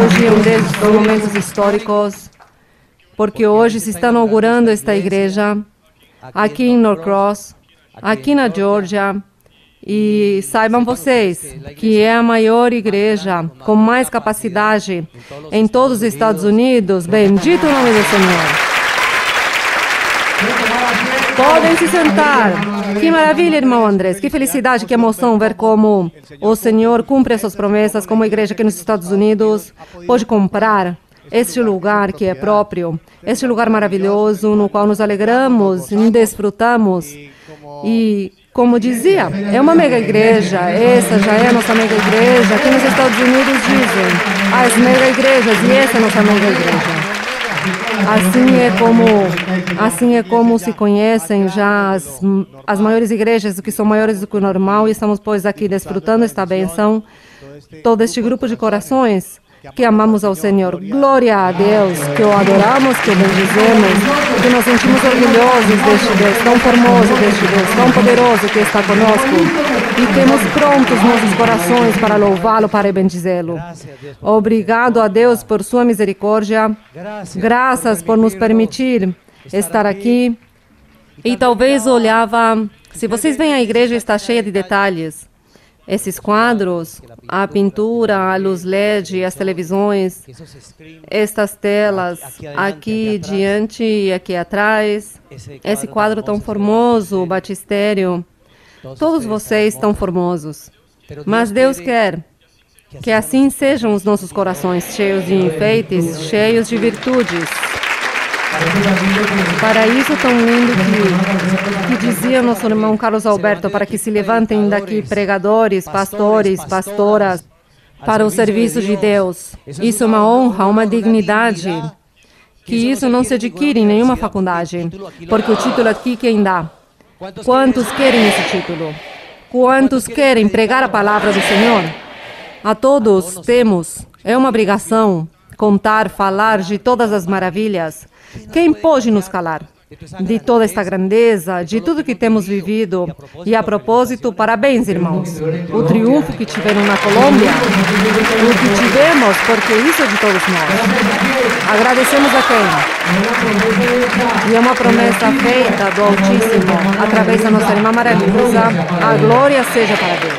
Hoje é um desses momentos históricos, porque hoje se está inaugurando esta igreja aqui em Norcross, aqui na Geórgia. E saibam vocês que é a maior igreja com mais capacidade em todos os Estados Unidos. Bendito o nome do Senhor. Podem se sentar. Que maravilha, irmão Andrés. Que felicidade, que emoção ver como o Senhor cumpre as suas promessas, como a igreja aqui nos Estados Unidos pode comprar este lugar que é próprio, este lugar maravilhoso no qual nos alegramos e desfrutamos. E, como dizia, é uma mega igreja. Essa já é a nossa mega igreja. Aqui nos Estados Unidos dizem as mega igrejas, e essa é a nossa mega igreja. Assim é como se conhecem já as maiores igrejas, que são maiores do que o normal, e estamos, pois, aqui desfrutando esta bênção, todo este grupo de corações que amamos ao Senhor. Glória a Deus, que o adoramos, que o bendizemos, que nos sentimos orgulhosos deste Deus tão formoso, deste Deus tão poderoso que está conosco, e temos prontos nossos corações para louvá-lo, para bendizê-lo. Obrigado a Deus por sua misericórdia, graças por nos permitir estar aqui. E talvez olhava, se vocês veem, a igreja está cheia de detalhes. Esses quadros, a pintura, a luz LED, as televisões, estas telas aqui diante e aqui atrás, esse quadro tão formoso, o batistério, todos vocês tão formosos. Mas Deus quer que assim sejam os nossos corações, cheios de enfeites, cheios de virtudes. Para isso tão lindo que dizia nosso irmão Carlos Alberto, para que se levantem daqui pregadores, pastores, pastoras, para o serviço de Deus. Isso é uma honra, uma dignidade, que isso não se adquire em nenhuma faculdade, porque o título aqui quem dá? Quantos querem esse título? Quantos querem pregar a palavra do Senhor? A todos temos, é uma obrigação, contar, falar de todas as maravilhas. Quem pode nos calar? De toda esta grandeza, de tudo que temos vivido. E a propósito, parabéns, irmãos. O triunfo que tiveram na Colômbia, o que tivemos, porque isso é de todos nós. Agradecemos a quem? E é uma promessa feita do Altíssimo, através da nossa irmã maravilhosa. A glória seja para Deus.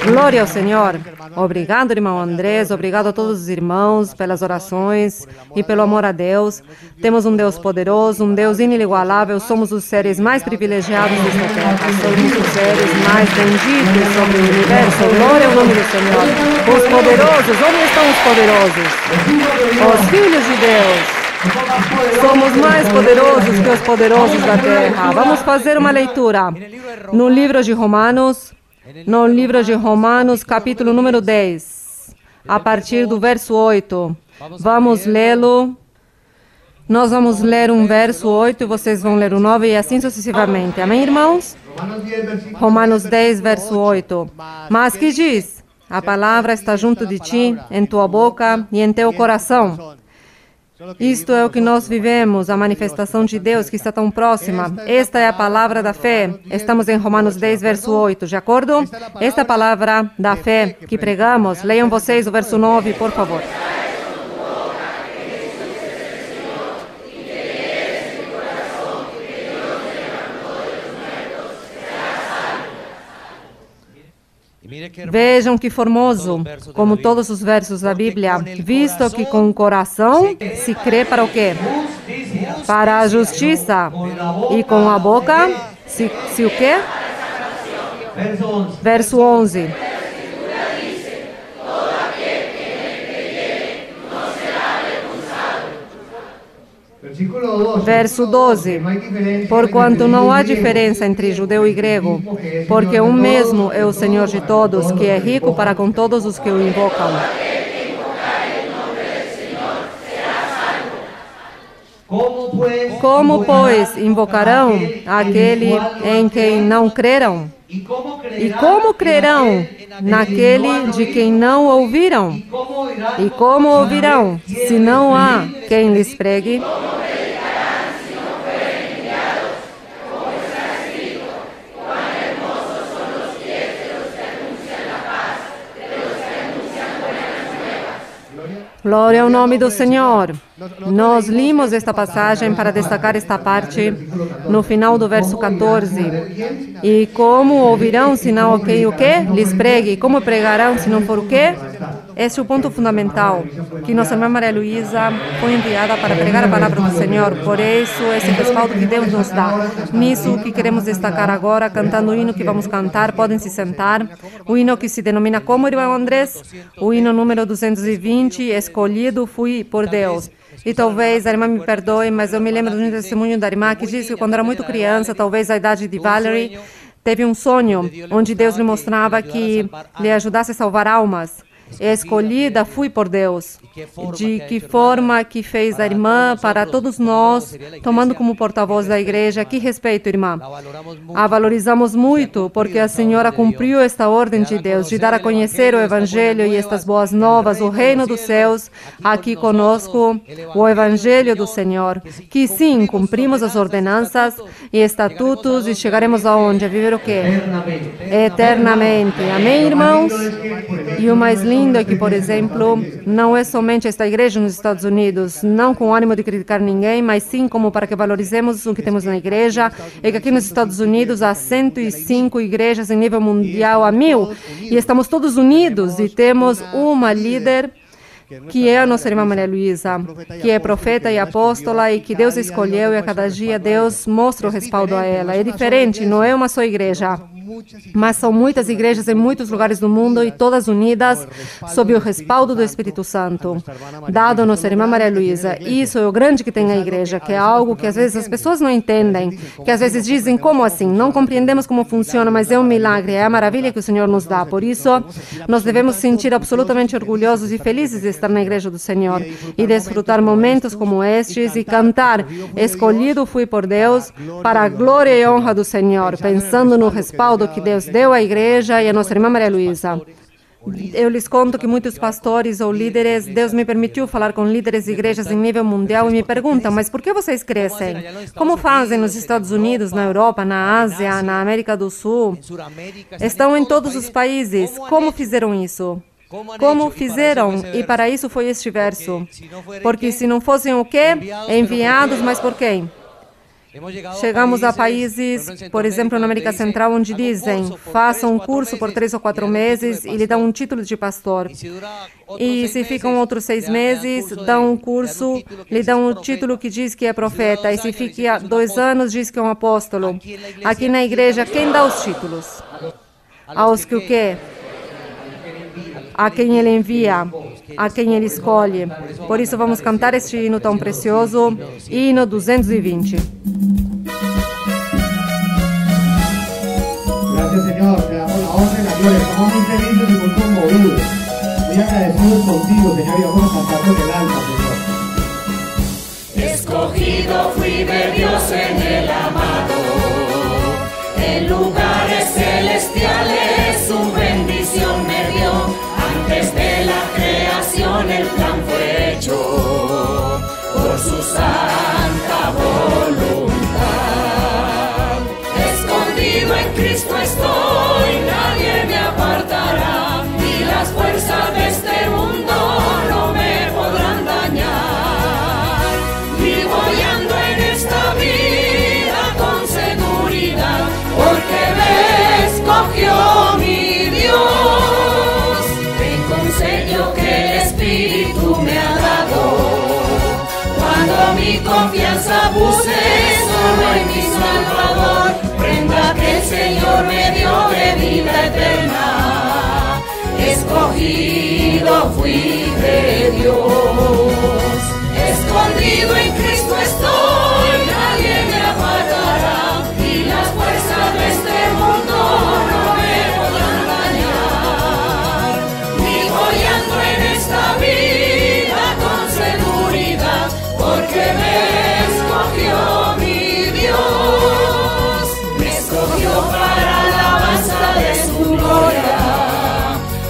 Glória ao Senhor. Obrigado, irmão Andrés. Obrigado a todos os irmãos pelas orações e pelo amor a Deus. Temos um Deus poderoso, um Deus inigualável. Somos os seres mais privilegiados desta terra. Somos os seres mais benditos sobre o universo. Glória ao nome do Senhor. Os poderosos, onde estão os poderosos? Os filhos de Deus. Somos mais poderosos que os poderosos da terra. Vamos fazer uma leitura no livro de Romanos. No livro de Romanos, capítulo número 10, a partir do verso 8. Vamos lê-lo. Nós vamos ler um verso 8 e vocês vão ler o 9 e assim sucessivamente. Amém, irmãos? Romanos 10, verso 8. Mas que diz? A palavra está junto de ti, em tua boca e em teu coração. Isto é o que nós vivemos, a manifestação de Deus que está tão próxima. Esta é a palavra da fé. Estamos em Romanos 10, verso 8, de acordo? Esta é a palavra da fé que pregamos. Leiam vocês o verso 9, por favor. Vejam que formoso, como todos os versos da Bíblia, visto que com o coração se crê para o quê? Para a justiça. E com a boca, se o quê? Verso 11. Verso 12. Porquanto não há diferença entre judeu e grego, porque um mesmo é o Senhor de todos, que é rico para com todos os que o invocam. Como, pois, invocarão aquele em quem não creram? E como crerão naquele de quem não ouviram? E como ouvirão, se não há quem lhes pregue? Glória ao nome do Senhor. Nós limos esta passagem para destacar esta parte no final do verso 14. E como ouvirão se não o quê? Lhes pregue. Como pregarão se não for o quê? Esse é o ponto fundamental, que nossa irmã Maria Luísa foi enviada para pregar a palavra do Senhor. Por isso, esse respaldo que Deus nos dá. Nisso que queremos destacar agora, cantando o hino que vamos cantar, podem se sentar. O hino que se denomina como, irmão Andrés? O hino número 220, Escolhido Fui por Deus. E talvez a irmã me perdoe, mas eu me lembro de um testemunho da irmã que disse que quando era muito criança, talvez a idade de Valerie, teve um sonho onde Deus lhe mostrava que lhe ajudasse a salvar almas. Escolhida fui por Deus. De que forma que fez a irmã para todos nós, tomando como porta-voz da igreja. Que respeito, irmã. A valorizamos muito, porque a senhora cumpriu esta ordem de Deus, de dar a conhecer o Evangelho e estas boas novas, o reino dos céus, aqui conosco, o Evangelho do Senhor. Que sim, cumprimos as ordenanças e estatutos e chegaremos aonde? A viver o quê? Eternamente. Amém, irmãos? E o mais lindo é que, por exemplo, não é somente esta igreja nos Estados Unidos, não com o ânimo de criticar ninguém, mas sim como para que valorizemos o que temos na igreja, é que aqui nos Estados Unidos há 105 igrejas em nível mundial, há 1000, e estamos todos unidos e temos uma líder que é a nossa irmã Maria Luísa, que é profeta e apóstola e que Deus escolheu e a cada dia Deus mostra o respaldo a ela. É diferente, não é uma só igreja, mas são muitas igrejas em muitos lugares do mundo e todas unidas sob o respaldo do Espírito Santo, dado a nossa irmã Maria Luísa. Isso é o grande que tem a igreja, que é algo que às vezes as pessoas não entendem, que às vezes dizem, como assim? Não compreendemos como funciona, mas é um milagre, é a maravilha que o Senhor nos dá. Por isso, nós devemos sentir absolutamente orgulhosos e felizes de estar na igreja do Senhor e desfrutar momentos como estes e cantar, escolhido fui por Deus, para a glória e honra do Senhor, pensando no respaldo que Deus deu à igreja e à nossa irmã Maria Luísa. Eu lhes conto que muitos pastores ou líderes, Deus me permitiu falar com líderes de igrejas em nível mundial e me perguntam, mas por que vocês crescem? Como fazem nos Estados Unidos, na Europa, na Ásia, na América do Sul? Estão em todos os países. Como fizeram isso? Como fizeram? E para isso foi este verso. Porque se não fossem o quê? Enviados, mas por quem? Chegamos a países, por exemplo, na América Central, onde dizem, faça um curso por 3 ou 4 meses e lhe dão um título de pastor. E se ficam outros 6 meses, dão um curso, lhe dão um título que diz que é profeta. E se fica 2 anos, diz que é um apóstolo. Aqui na igreja, quem dá os títulos? Aos que o quê? A quem ele envia, a quem ele escolhe. Por isso vamos cantar este hino tão precioso, hino 220. Gracias, Señor, te damos la honra y la gloria. Estamos muy felices y muy conmovidos. Muy agradecidos contigo, Señor, y vamos a cantar con el alma, Señor. Escogido fui de Dios en el amado, en lugares celestiales su bendición me dio. Antes de la creación el plan fue hecho por su santa voluntad. Escondido en Cristo estoy, nadie me apartará, y las fuerzas de este mundo no me podrán dañar. Vivo y ando en esta vida con seguridad, porque me escogió mi Dios. Sello que el Espíritu me ha dado, cuando mi confianza puse solo en mi Salvador, prenda que el Señor me dio de vida eterna, escogido fui de Dios. Escondido en Cristo estoy, nadie me apartará, y las fuerzas de este mundo no me podrán dañar. En esta vida con seguridad, porque me escogió mi Dios, me escogió para alabanza de su gloria,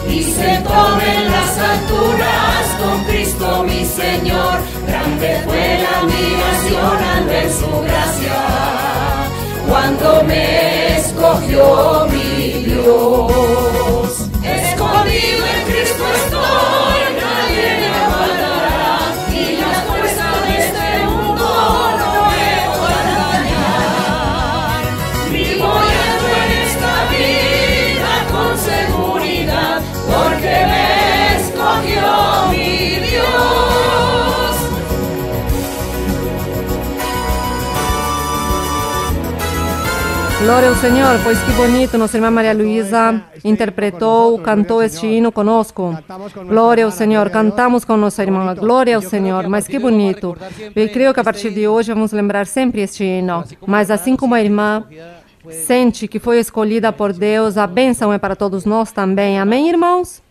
y sentóme en las alturas con Cristo mi Señor. Grande fue la admiración al ver su gracia, cuando me escogió mi Dios. Escondido en Cristo estoy, nadie me apartará. Glória ao Senhor, pois que bonito nossa irmã Maria Luísa interpretou, cantou este hino conosco. Glória ao Senhor, cantamos com nossa irmã. Glória ao Senhor, mas que bonito. Eu creio que a partir de hoje vamos lembrar sempre este hino. Mas assim como a irmã sente que foi escolhida por Deus, a bênção é para todos nós também. Amém, irmãos?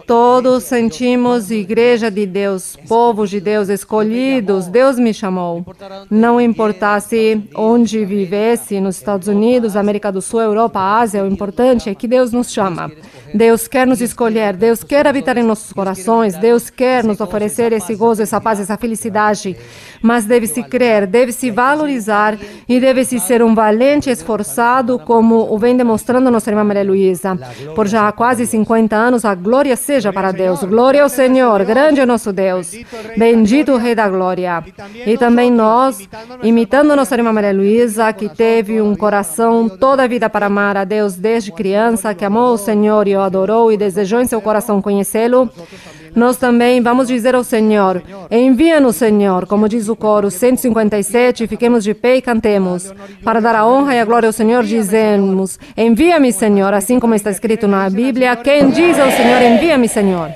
Todos sentimos igreja de Deus, povo de Deus, escolhidos. Deus me chamou. Não importasse onde vivesse, nos Estados Unidos, América do Sul, Europa, Ásia, o importante é que Deus nos chama. Deus quer nos escolher, Deus quer habitar em nossos corações, Deus quer nos oferecer esse gozo, essa paz, essa felicidade. Mas deve-se crer, deve-se valorizar e deve-se ser um valente esforçado, como o vem demonstrando nossa irmã Maria Luísa. Por já há quase 50 anos, a glória seja para Deus. Glória ao Senhor, grande é nosso Deus. Bendito o Rei da Glória. E também nós, imitando nossa irmã Maria Luísa, que teve um coração toda a vida para amar a Deus desde criança, que amou o Senhor e o adorou e desejou em seu coração conhecê-lo, nós também vamos dizer ao Senhor, envia-nos, Senhor, como diz o coro 157, fiquemos de pé e cantemos. Para dar a honra e a glória ao Senhor, dizemos, envia-me, Senhor, assim como está escrito na Bíblia, quem diz ao Senhor, envia-me, Senhor.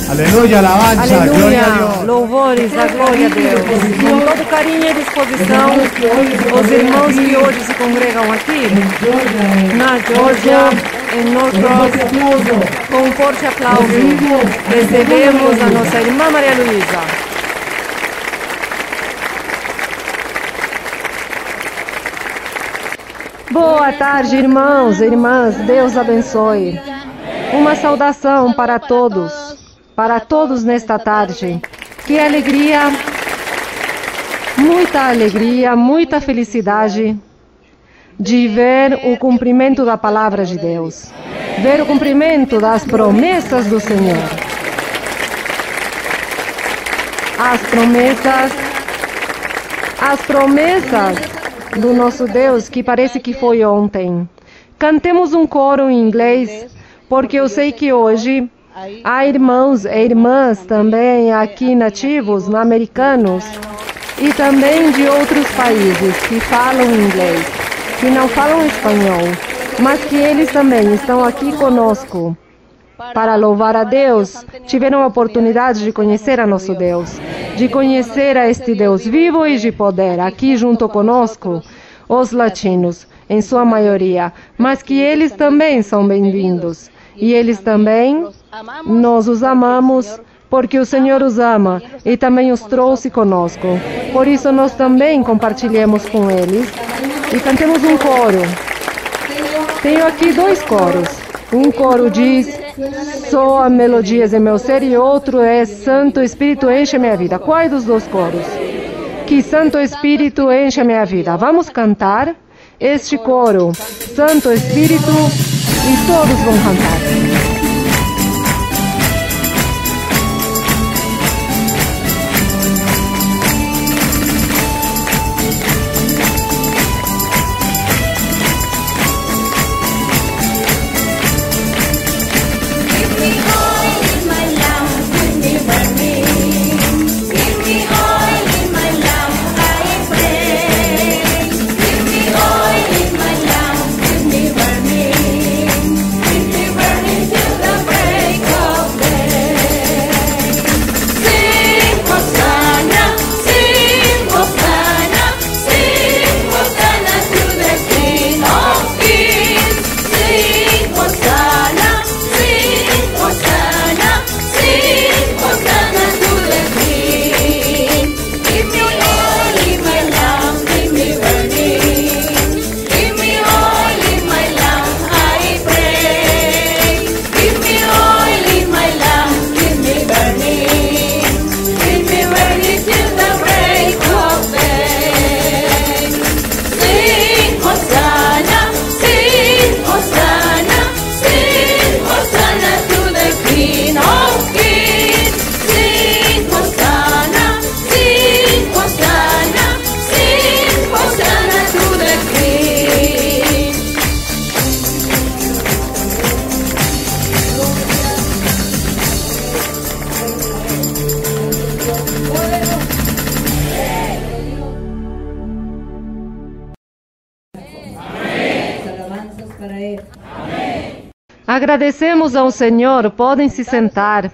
Aleluia, alabanza, Aleluia, glória a Deus. Louvores, a glória a Deus. Com todo carinho e disposição, os irmãos que hoje se congregam aqui, na Geórgia, em Norcross, com um forte aplauso, recebemos a nossa irmã Maria Luísa. Boa tarde, irmãos e irmãs, Deus abençoe. Uma saudação para todos nesta tarde. Que alegria, muita felicidade de ver o cumprimento da palavra de Deus, ver o cumprimento das promessas do Senhor. As promessas do nosso Deus, que parece que foi ontem. Cantemos um coro em inglês, porque eu sei que hoje há irmãos e irmãs também aqui nativos, americanos, e também de outros países que falam inglês, que não falam espanhol, mas que eles também estão aqui conosco para louvar a Deus. Tiveram a oportunidade de conhecer a nosso Deus, de conhecer a este Deus vivo e de poder, aqui junto conosco, os latinos, em sua maioria, mas que eles também são bem-vindos. E eles também, nós os amamos, porque o Senhor os ama e também os trouxe conosco. Por isso nós também compartilhamos com eles e cantemos um coro. Tenho aqui dois coros. Um coro diz, soa melodias em meu ser, e outro é, Santo Espírito enche minha vida. Qual dos dois coros? Que Santo Espírito enche a minha vida. Vamos cantar este coro, Santo Espírito, e todos vão cantar. Agradecemos ao Senhor, podem se sentar.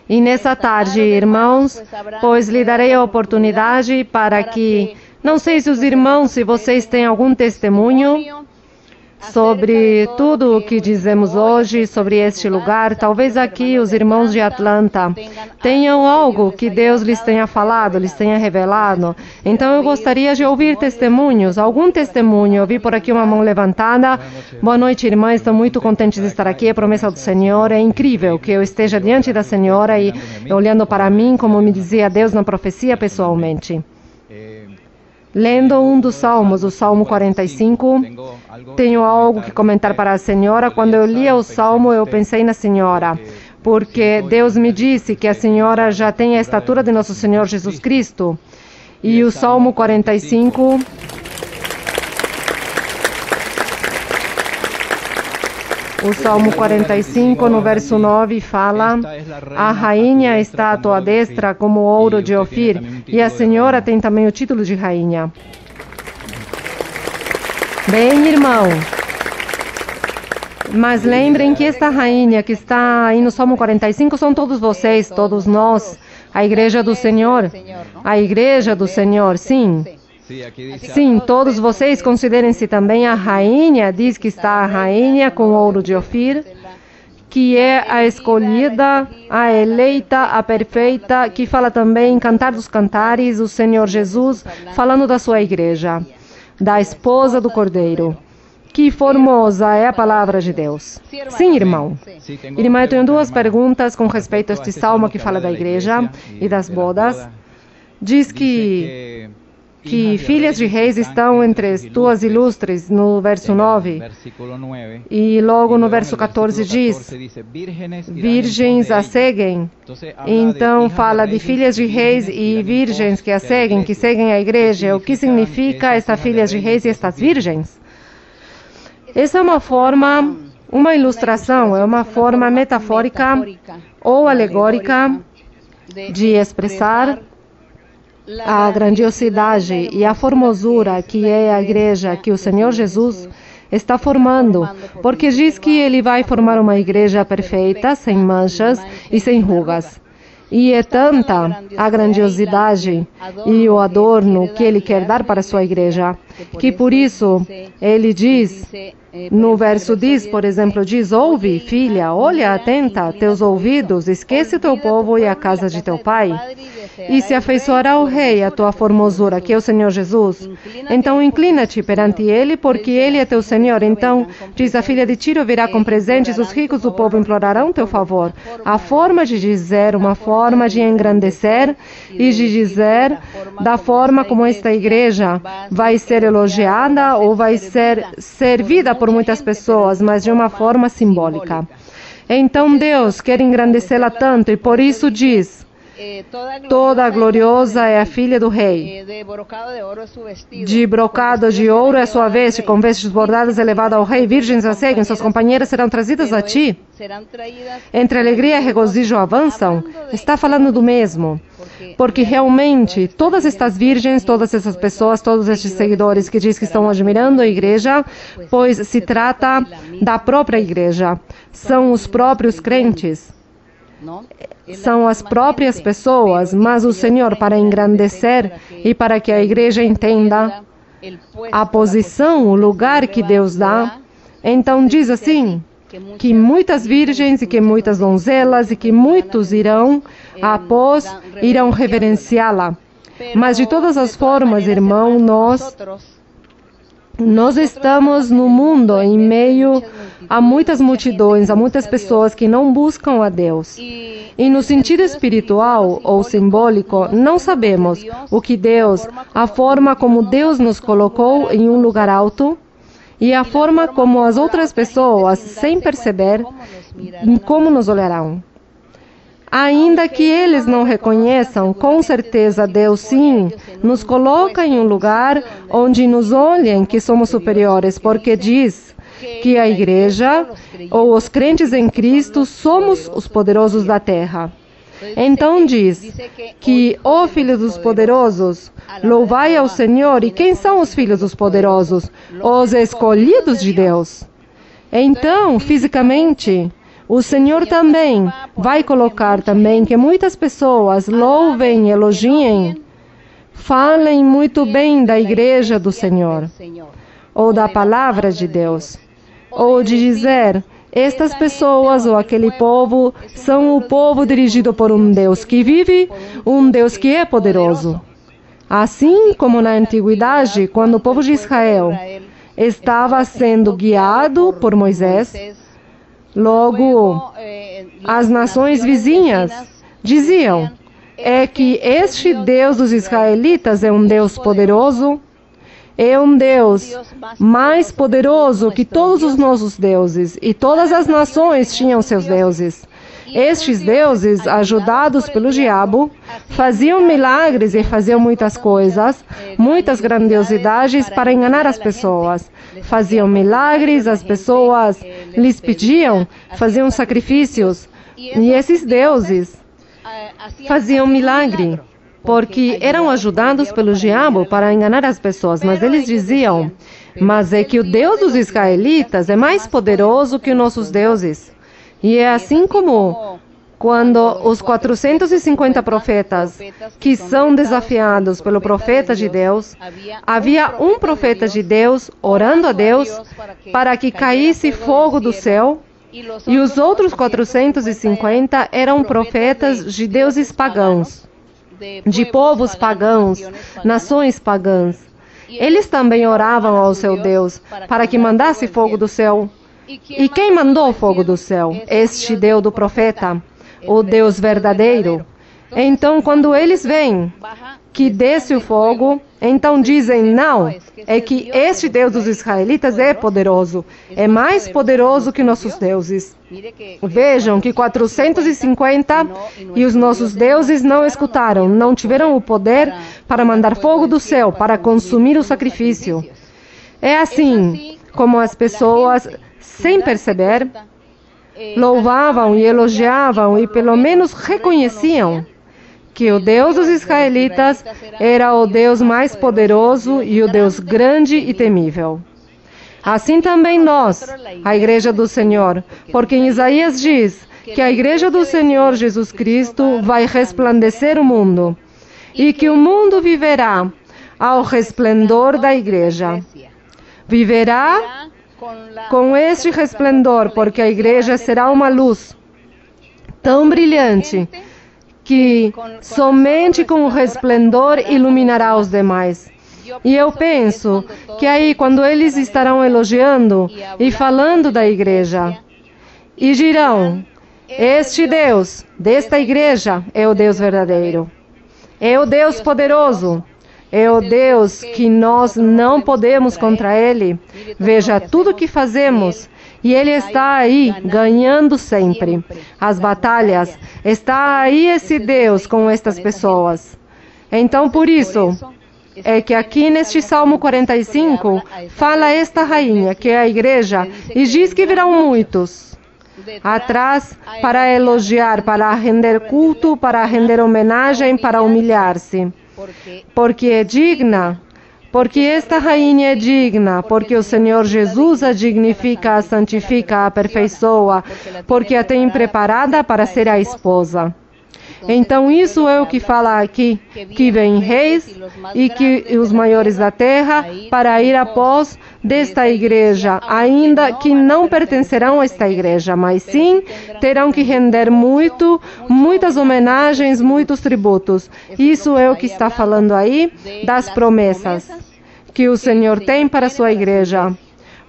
E nessa tarde, irmãos, pois lhe darei a oportunidade para que, não sei se os irmãos, se vocês têm algum testemunho sobre tudo o que dizemos hoje, sobre este lugar, talvez aqui os irmãos de Atlanta tenham algo que Deus lhes tenha falado, lhes tenha revelado. Então eu gostaria de ouvir testemunhos, algum testemunho. Eu vi por aqui uma mão levantada. Boa noite, irmã, estou muito contente de estar aqui, a promessa do Senhor. É incrível que eu esteja diante da Senhora e olhando para mim, como me dizia Deus na profecia pessoalmente. Lendo um dos salmos, o Salmo 45, tenho algo que comentar para a senhora. Quando eu lia o salmo, eu pensei na senhora, porque Deus me disse que a senhora já tem a estatura de nosso Senhor Jesus Cristo. E o Salmo 45... O Salmo 45, no verso 9, fala: a rainha está à tua destra como ouro de Ofir, e a senhora tem também o título de rainha. Bem, irmão, mas lembrem que esta rainha que está aí no Salmo 45 são todos vocês, todos nós, a igreja do Senhor. A igreja do Senhor, sim. Sim, todos vocês considerem-se também a rainha. Diz que está a rainha com ouro de Ofir, que é a escolhida, a eleita, a perfeita, que fala também em Cantar dos Cantares, o Senhor Jesus, falando da sua igreja, da esposa do Cordeiro. Que formosa é a palavra de Deus. Sim, irmão. Irmã, eu tenho duas perguntas com respeito a este salmo que fala da igreja e das bodas. Diz que filhas de reis estão entre as tuas ilustres, no verso 9. E logo no verso 14 diz, virgens a seguem. Então fala de filhas de reis e virgens que a seguem, que seguem a igreja. O que significa estas filhas de reis e estas virgens? Essa é uma forma, uma ilustração, é uma forma metafórica ou alegórica de expressar a grandiosidade e a formosura que é a igreja que o Senhor Jesus está formando, porque diz que Ele vai formar uma igreja perfeita, sem manchas e sem rugas. E é tanta a grandiosidade e o adorno que Ele quer dar para a sua igreja, que por isso Ele diz, no verso 10, por exemplo, diz, ouve, filha, olha, atenta, teus ouvidos, esquece o teu povo e a casa de teu pai, e se afeiçoará ao rei a tua formosura, que é o Senhor Jesus. Então inclina-te perante Ele, porque Ele é teu Senhor. Então, diz, a filha de Tiro virá com presentes, os ricos do povo implorarão teu favor. A forma de dizer, uma forma de engrandecer e de dizer da forma como esta igreja vai ser elogiada ou vai ser servida por muitas pessoas, mas de uma forma simbólica. Então Deus quer engrandecê-la tanto e por isso diz, toda gloriosa é a filha do rei. De brocado de ouro é sua veste, com vestes bordadas é levada ao rei. Virgens a seguem, suas companheiras serão trazidas a ti. Entre alegria e regozijo avançam. Está falando do mesmo. Porque realmente, todas estas virgens, todas essas pessoas, todos estes seguidores que diz que estão admirando a igreja, pois se trata da própria igreja. São os próprios crentes. São as próprias pessoas, mas o Senhor, para engrandecer e para que a igreja entenda a posição, o lugar que Deus dá, então diz assim, que muitas virgens e que muitas donzelas e que muitos irão reverenciá-la. Mas de todas as formas, irmão, nós estamos no mundo em meio a muitas multidões, a muitas pessoas que não buscam a Deus. E no sentido espiritual ou simbólico, não sabemos o que Deus, a forma como Deus nos colocou em um lugar alto e a forma como as outras pessoas, sem perceber, como nos olharão. Ainda que eles não reconheçam, com certeza Deus sim nos coloca em um lugar onde nos olhem que somos superiores, porque diz que a igreja ou os crentes em Cristo somos os poderosos da terra. Então diz que, ó filhos dos poderosos, louvai ao Senhor. E quem são os filhos dos poderosos? Os escolhidos de Deus. Então, fisicamente, o Senhor também vai colocar também que muitas pessoas louvem, elogiem, falem muito bem da igreja do Senhor, ou da palavra de Deus, ou de dizer, estas pessoas ou aquele povo são o povo dirigido por um Deus que vive, um Deus que é poderoso. Assim como na antiguidade, quando o povo de Israel estava sendo guiado por Moisés, logo as nações vizinhas diziam, é que este Deus dos israelitas é um Deus poderoso, é um Deus mais poderoso que todos os nossos deuses, e todas as nações tinham seus deuses. Estes deuses, ajudados pelo diabo, faziam milagres e faziam muitas coisas, muitas grandiosidades para enganar as pessoas. Faziam milagres, as pessoas lhes pediam, faziam sacrifícios, e esses deuses faziam milagre, porque eram ajudados pelo diabo para enganar as pessoas. Mas eles diziam, mas é que o Deus dos israelitas é mais poderoso que os nossos deuses. E é assim como quando os 450 profetas que são desafiados pelo profeta de Deus, havia um profeta de Deus orando a Deus para que caísse fogo do céu, e os outros 450 eram profetas de deuses pagãos, de povos pagãos, nações pagãs. Eles também oravam ao seu Deus para que mandasse fogo do céu. E quem mandou o fogo do céu? Este Deus do profeta, o Deus verdadeiro. Então, quando eles veem que desce o fogo, então dizem, não, é que este Deus dos israelitas é poderoso, é mais poderoso que nossos deuses. Vejam que 450 e os nossos deuses não escutaram, não tiveram o poder para mandar fogo do céu, para consumir o sacrifício. É assim como as pessoas, sem perceber, louvavam e elogiavam e pelo menos reconheciam que o Deus dos israelitas era o Deus mais poderoso e o Deus grande e temível. Assim também nós, a Igreja do Senhor, porque em Isaías diz que a Igreja do Senhor Jesus Cristo vai resplandecer o mundo e que o mundo viverá ao resplendor da Igreja. Viverá com este resplendor, porque a Igreja será uma luz tão brilhante que somente com o resplendor iluminará os demais. E eu penso que aí, quando eles estarão elogiando e falando da Igreja, e dirão, este Deus desta Igreja é o Deus verdadeiro, é o Deus poderoso, é o Deus que nós não podemos contra Ele. Veja tudo que fazemos. E Ele está aí, ganhando sempre as batalhas. Está aí esse Deus com estas pessoas. Então, por isso, é que aqui neste Salmo 45, fala esta rainha, que é a igreja, e diz que virão muitos atrás para elogiar, para render culto, para render homenagem, para humilhar-se. Porque é digna. Porque esta rainha é digna, porque o Senhor Jesus a dignifica, a santifica, a aperfeiçoa, porque a tem preparada para ser a esposa. Então isso é o que fala aqui, que vêm reis e que os maiores da terra para ir após desta igreja, ainda que não pertencerão a esta igreja, mas sim terão que render muitas homenagens, muitos tributos. Isso é o que está falando aí das promessas que o Senhor tem para a sua igreja.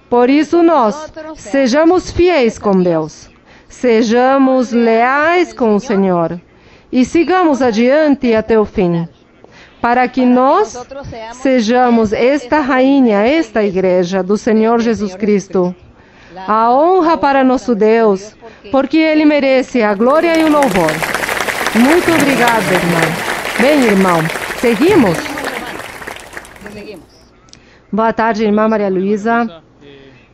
Por isso nós, sejamos fiéis com Deus, sejamos leais com o Senhor e sigamos adiante até o fim, para que nós sejamos esta rainha, esta igreja do Senhor Jesus Cristo. A honra para nosso Deus, porque Ele merece a glória e o louvor. Muito obrigada, irmão. Bem, irmão, seguimos? Boa tarde, irmã Maria Luísa.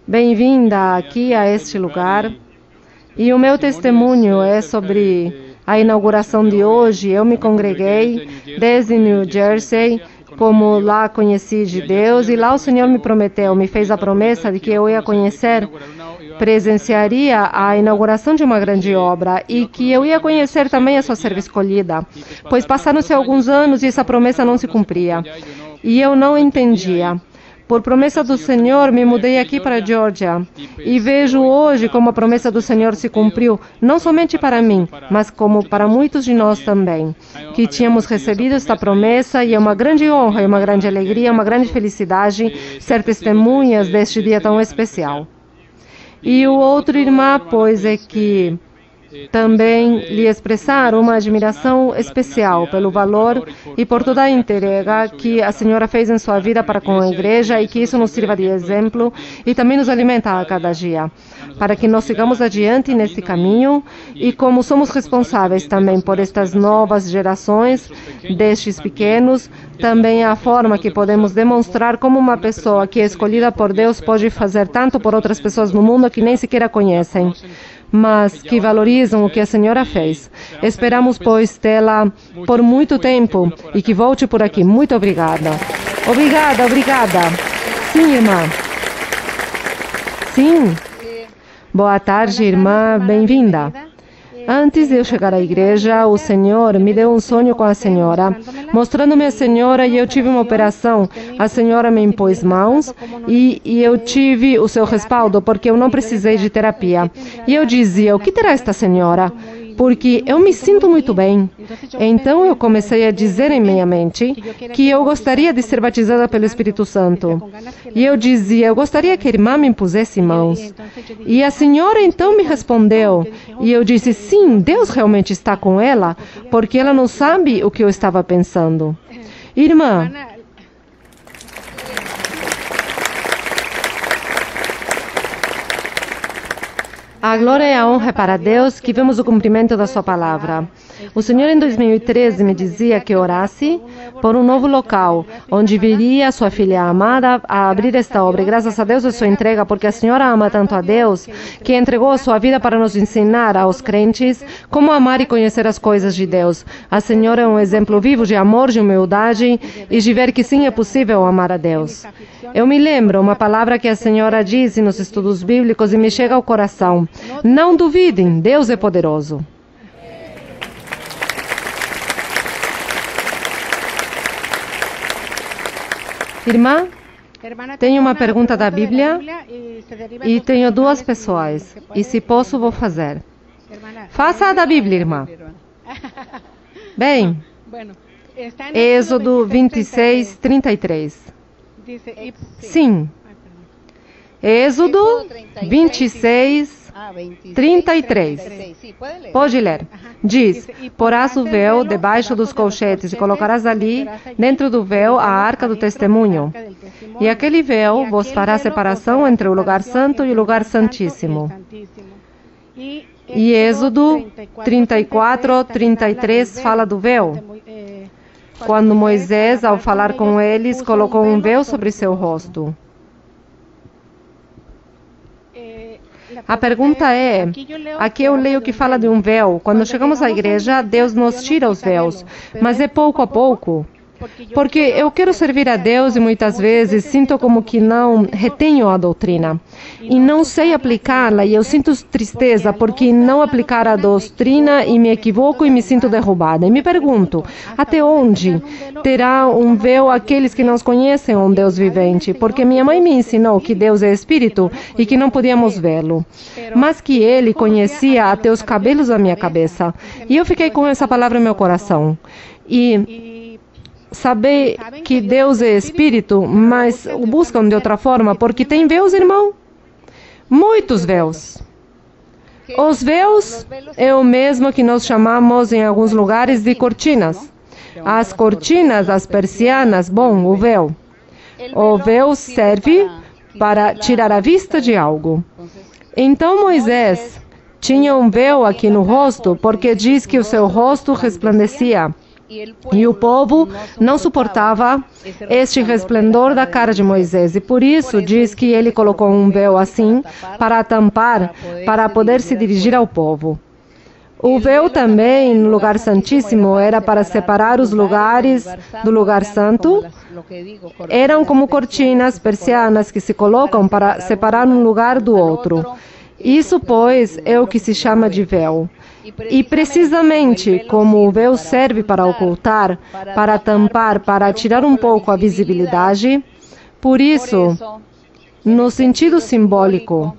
Bem-vinda aqui a este lugar. E o meu testemunho é sobre a inauguração de hoje. Eu me congreguei desde New Jersey, como lá conheci de Deus, e lá o Senhor me prometeu, me fez a promessa de que eu ia conhecer presenciaria a inauguração de uma grande obra e que eu ia conhecer também a sua serva escolhida, pois passaram-se alguns anos e essa promessa não se cumpria. E eu não entendia. Por promessa do Senhor, me mudei aqui para a Geórgia e vejo hoje como a promessa do Senhor se cumpriu, não somente para mim, mas como para muitos de nós também, que tínhamos recebido esta promessa, e é uma grande honra, e uma grande alegria, uma grande felicidade ser testemunhas deste dia tão especial. E o outro, irmã, pois é que também lhe expressar uma admiração especial pelo valor e por toda a entrega que a senhora fez em sua vida para com a igreja, e que isso nos sirva de exemplo e também nos alimenta a cada dia, para que nós sigamos adiante neste caminho. E como somos responsáveis também por estas novas gerações destes pequenos, também a forma que podemos demonstrar como uma pessoa que é escolhida por Deus pode fazer tanto por outras pessoas no mundo que nem sequer a conhecem, mas que valorizam o que a senhora fez. Esperamos, pois, tê-la por muito tempo e que volte por aqui. Muito obrigada. Obrigada, obrigada. Sim, irmã. Sim. Boa tarde, irmã. Bem-vinda. Antes de eu chegar à igreja, o Senhor me deu um sonho com a senhora, mostrando-me a senhora, e eu tive uma operação. A senhora me impôs mãos e eu tive o seu respaldo, porque eu não precisei de terapia. E eu dizia: o que terá esta senhora? Porque eu me sinto muito bem. Então eu comecei a dizer em minha mente que eu gostaria de ser batizada pelo Espírito Santo. E eu dizia: eu gostaria que a irmã me impusesse mãos. E a senhora então me respondeu. E eu disse: sim, Deus realmente está com ela, porque ela não sabe o que eu estava pensando. Irmã, a glória e a honra é para Deus, que vemos o cumprimento da sua palavra. O Senhor em 2013 me dizia que orasse por um novo local, onde viria sua filha amada a abrir esta obra. E graças a Deus é sua entrega, porque a senhora ama tanto a Deus, que entregou a sua vida para nos ensinar aos crentes como amar e conhecer as coisas de Deus. A senhora é um exemplo vivo de amor, de humildade e de ver que sim, é possível amar a Deus. Eu me lembro uma palavra que a senhora disse nos estudos bíblicos e me chega ao coração: não duvidem, Deus é poderoso. Irmã, tenho uma pergunta da Bíblia e tenho duas pessoas. E se posso, vou fazer. Faça a da Bíblia, irmã. Bem, Êxodo 26, 33. Sim. Êxodo 26, 33. Pode ler. Diz: porás o véu debaixo dos colchetes e colocarás ali, dentro do véu, a arca do testemunho. E aquele véu vos fará separação entre o lugar santo e o lugar santíssimo. E Êxodo 34, 33 fala do véu. Quando Moisés, ao falar com eles, colocou um véu sobre seu rosto. A pergunta é, aqui eu leio que fala de um véu. Quando chegamos à igreja, Deus nos tira os véus, mas é pouco a pouco. Porque eu quero servir a Deus e muitas vezes sinto como que não retenho a doutrina e não sei aplicá-la, e eu sinto tristeza porque não aplicar a doutrina e me equivoco e me sinto derrubada. E me pergunto, até onde terá um véu aqueles que não conhecem um Deus vivente? Porque minha mãe me ensinou que Deus é Espírito e que não podíamos vê-lo, mas que Ele conhecia até os cabelos da minha cabeça. E eu fiquei com essa palavra em meu coração. E saber que Deus é Espírito, mas o buscam de outra forma, porque tem véus, irmão? Muitos véus. Os véus é o mesmo que nós chamamos em alguns lugares de cortinas. As cortinas, as persianas, bom, o véu. O véu serve para tirar a vista de algo. Então Moisés tinha um véu aqui no rosto, porque diz que o seu rosto resplandecia. E o povo não suportava este resplendor da cara de Moisés. E por isso diz que ele colocou um véu assim para tampar, para poder se dirigir ao povo. O véu também, no lugar santíssimo, era para separar os lugares do lugar santo. Eram como cortinas persianas que se colocam para separar um lugar do outro. Isso, pois, é o que se chama de véu. E precisamente como o véu serve para ocultar, para tampar, para tirar um pouco a visibilidade, por isso, no sentido simbólico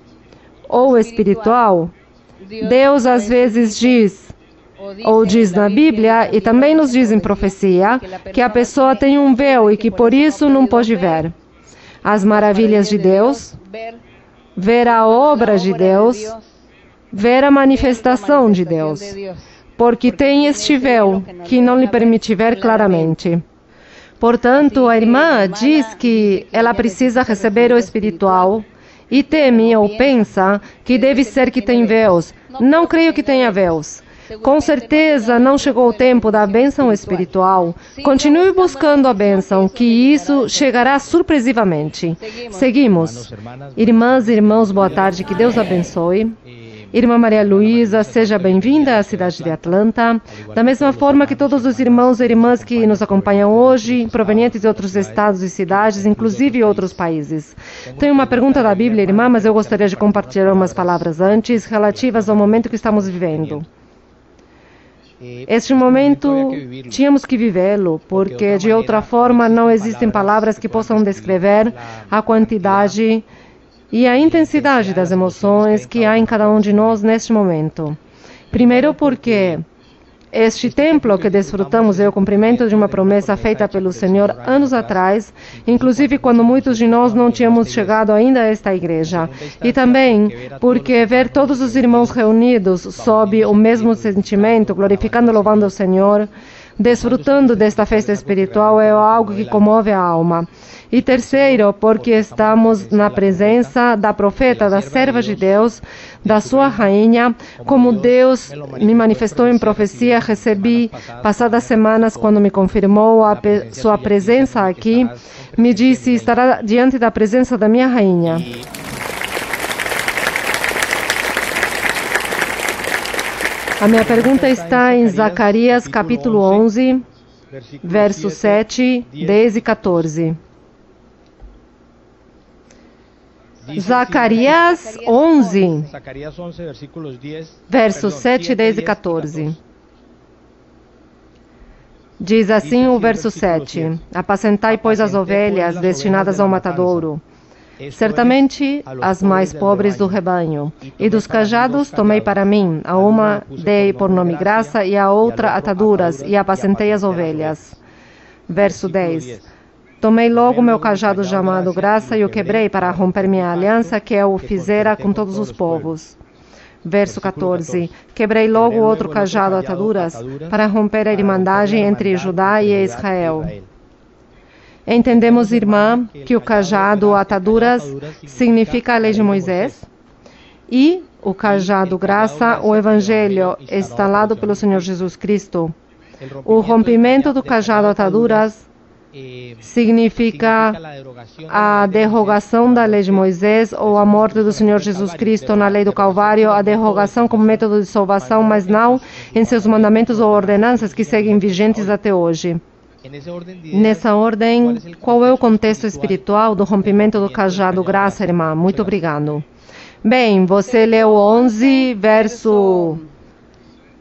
ou espiritual, Deus às vezes diz, ou diz na Bíblia, e também nos diz em profecia, que a pessoa tem um véu e que por isso não pode ver as maravilhas de Deus, ver a obra de Deus, ver a manifestação de Deus, porque tem este véu que não lhe permite ver claramente. Portanto, a irmã diz que ela precisa receber o espiritual e teme ou pensa que deve ser que tem véus. Não creio que tenha véus. Com certeza não chegou o tempo da bênção espiritual. Continue buscando a bênção, que isso chegará surpresivamente. Seguimos. Irmãs e irmãos, boa tarde, que Deus abençoe. Irmã Maria Luísa, seja bem-vinda à cidade de Atlanta. Da mesma forma que todos os irmãos e irmãs que nos acompanham hoje, provenientes de outros estados e cidades, inclusive outros países. Tenho uma pergunta da Bíblia, irmã, mas eu gostaria de compartilhar umas palavras antes, relativas ao momento que estamos vivendo. Este momento, tínhamos que vivê-lo, porque de outra forma não existem palavras que possam descrever a quantidade e a intensidade das emoções que há em cada um de nós neste momento. Primeiro porque este templo que desfrutamos é o cumprimento de uma promessa feita pelo Senhor anos atrás, inclusive quando muitos de nós não tínhamos chegado ainda a esta igreja. E também porque ver todos os irmãos reunidos sob o mesmo sentimento, glorificando e louvando o Senhor, desfrutando desta festa espiritual é algo que comove a alma. E terceiro, porque estamos na presença da profeta, da serva de Deus, da sua rainha, como Deus me manifestou em profecia, recebi passadas semanas quando me confirmou sua presença aqui, me disse, estará diante da presença da minha rainha. A minha pergunta está em Zacarias capítulo 11, versos 7, 10 e 14. Zacarias 11, versos 7, 10 e 14. Diz assim o verso 7: Apacentai, pois, as ovelhas destinadas ao matadouro, certamente as mais pobres do rebanho, e dos cajados tomei para mim, a uma dei por nome graça, e a outra ataduras, e apacentei as ovelhas. Verso 10: Tomei logo meu cajado chamado graça e o quebrei para romper minha aliança, que eu fizera com todos os povos. Verso 14: Quebrei logo outro cajado ataduras para romper a irmandade entre Judá e Israel. Entendemos, irmã, que o cajado ataduras significa a lei de Moisés e o cajado graça, o evangelho instalado pelo Senhor Jesus Cristo. O rompimento do cajado ataduras significa a derrogação da lei de Moisés ou a morte do Senhor Jesus Cristo na lei do Calvário, a derrogação como método de salvação, mas não em seus mandamentos ou ordenanças que seguem vigentes até hoje. Nessa ordem, qual é o contexto espiritual do rompimento do cajado graça, irmã? Muito obrigado. Bem, você leu 11, verso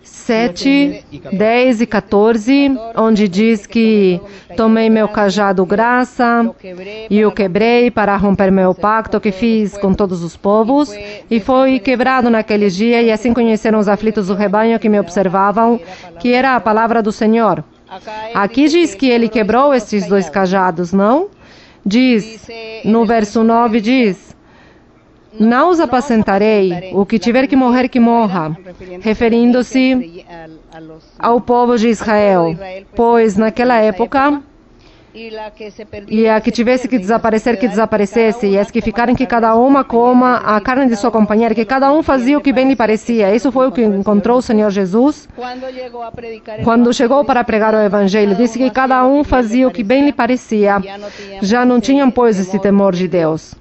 7, 10 e 14, onde diz que tomei meu cajado graça e o quebrei para romper meu pacto que fiz com todos os povos, e foi quebrado naquele dia, e assim conheceram os aflitos do rebanho que me observavam, que era a palavra do Senhor. Aqui diz que ele quebrou estes dois cajados, não? Diz, no verso 9 diz: Não os apacentarei, o que tiver que morrer, que morra, referindo-se ao povo de Israel, pois naquela época, e a que tivesse que desaparecer, que desaparecesse, e as que ficarem, que cada uma coma a carne de sua companheira, que cada um fazia o que bem lhe parecia. Isso foi o que encontrou o Senhor Jesus quando chegou para pregar o Evangelho. Disse que cada um fazia o que bem lhe parecia. Já não tinham, pois, esse temor de Deus.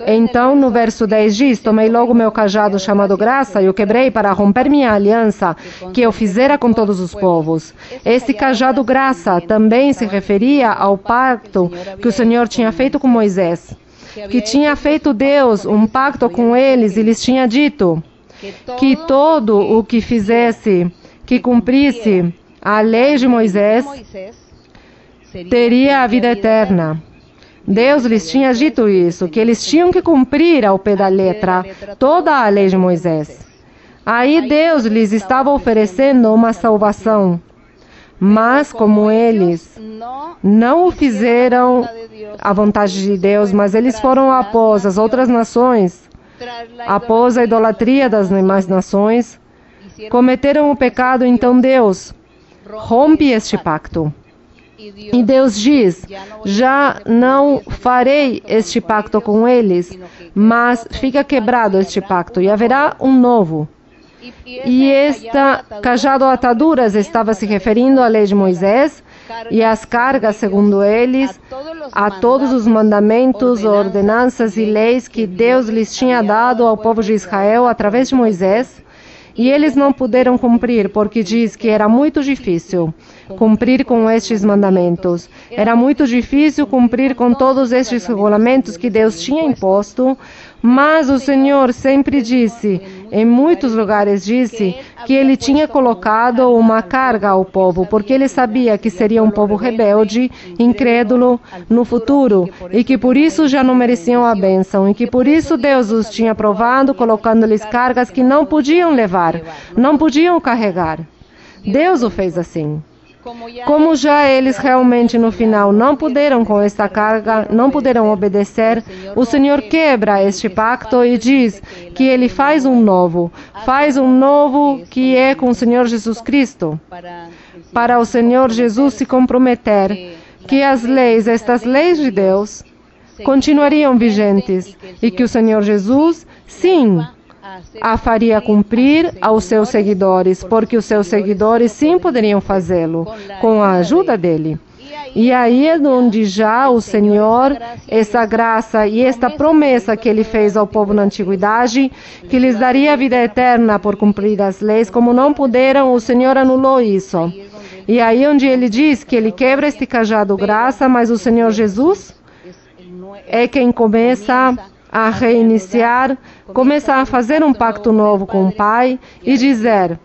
Então, no verso 10 diz: Tomei logo meu cajado chamado graça e o quebrei para romper minha aliança, que eu fizera com todos os povos. Esse cajado graça também se referia ao pacto que o Senhor tinha feito com Moisés. que tinha feito Deus um pacto com eles e lhes tinha dito que todo o que fizesse, que cumprisse a lei de Moisés, teria a vida eterna. Deus lhes tinha dito isso, que eles tinham que cumprir ao pé da letra toda a lei de Moisés. Aí Deus lhes estava oferecendo uma salvação. Mas como eles não o fizeram à vontade de Deus, mas eles foram após as outras nações, após a idolatria das demais nações, cometeram o pecado, então Deus rompe este pacto. E Deus diz, já não farei este pacto com eles, mas fica quebrado este pacto e haverá um novo. E esta cajado ataduras estava se referindo à lei de Moisés e às cargas, segundo eles, a todos os mandamentos, ordenanças e leis que Deus lhes tinha dado ao povo de Israel através de Moisés. E eles não puderam cumprir, porque diz que era muito difícil cumprir com estes mandamentos. Era muito difícil cumprir com todos estes regulamentos que Deus tinha imposto, mas o Senhor sempre disse, em muitos lugares disse, que Ele tinha colocado uma carga ao povo, porque Ele sabia que seria um povo rebelde, incrédulo no futuro, e que por isso já não mereciam a bênção, e que por isso Deus os tinha provado, colocando-lhes cargas que não podiam levar, não podiam carregar. Deus o fez assim. Como já eles realmente no final não puderam com esta carga, não puderam obedecer, o Senhor quebra este pacto e diz que Ele faz um novo que é com o Senhor Jesus Cristo, para o Senhor Jesus se comprometer que as leis, estas leis de Deus, continuariam vigentes e que o Senhor Jesus, sim, a faria cumprir aos seus seguidores, porque os seus seguidores sim poderiam fazê-lo, com a ajuda dele. E aí é onde já o Senhor, essa graça e esta promessa que Ele fez ao povo na antiguidade, que lhes daria a vida eterna por cumprir as leis, como não puderam, o Senhor anulou isso. E aí onde Ele diz que Ele quebra este cajado graça, mas o Senhor Jesus é quem começa a reiniciar, começa a fazer um pacto novo com o Pai e dizer,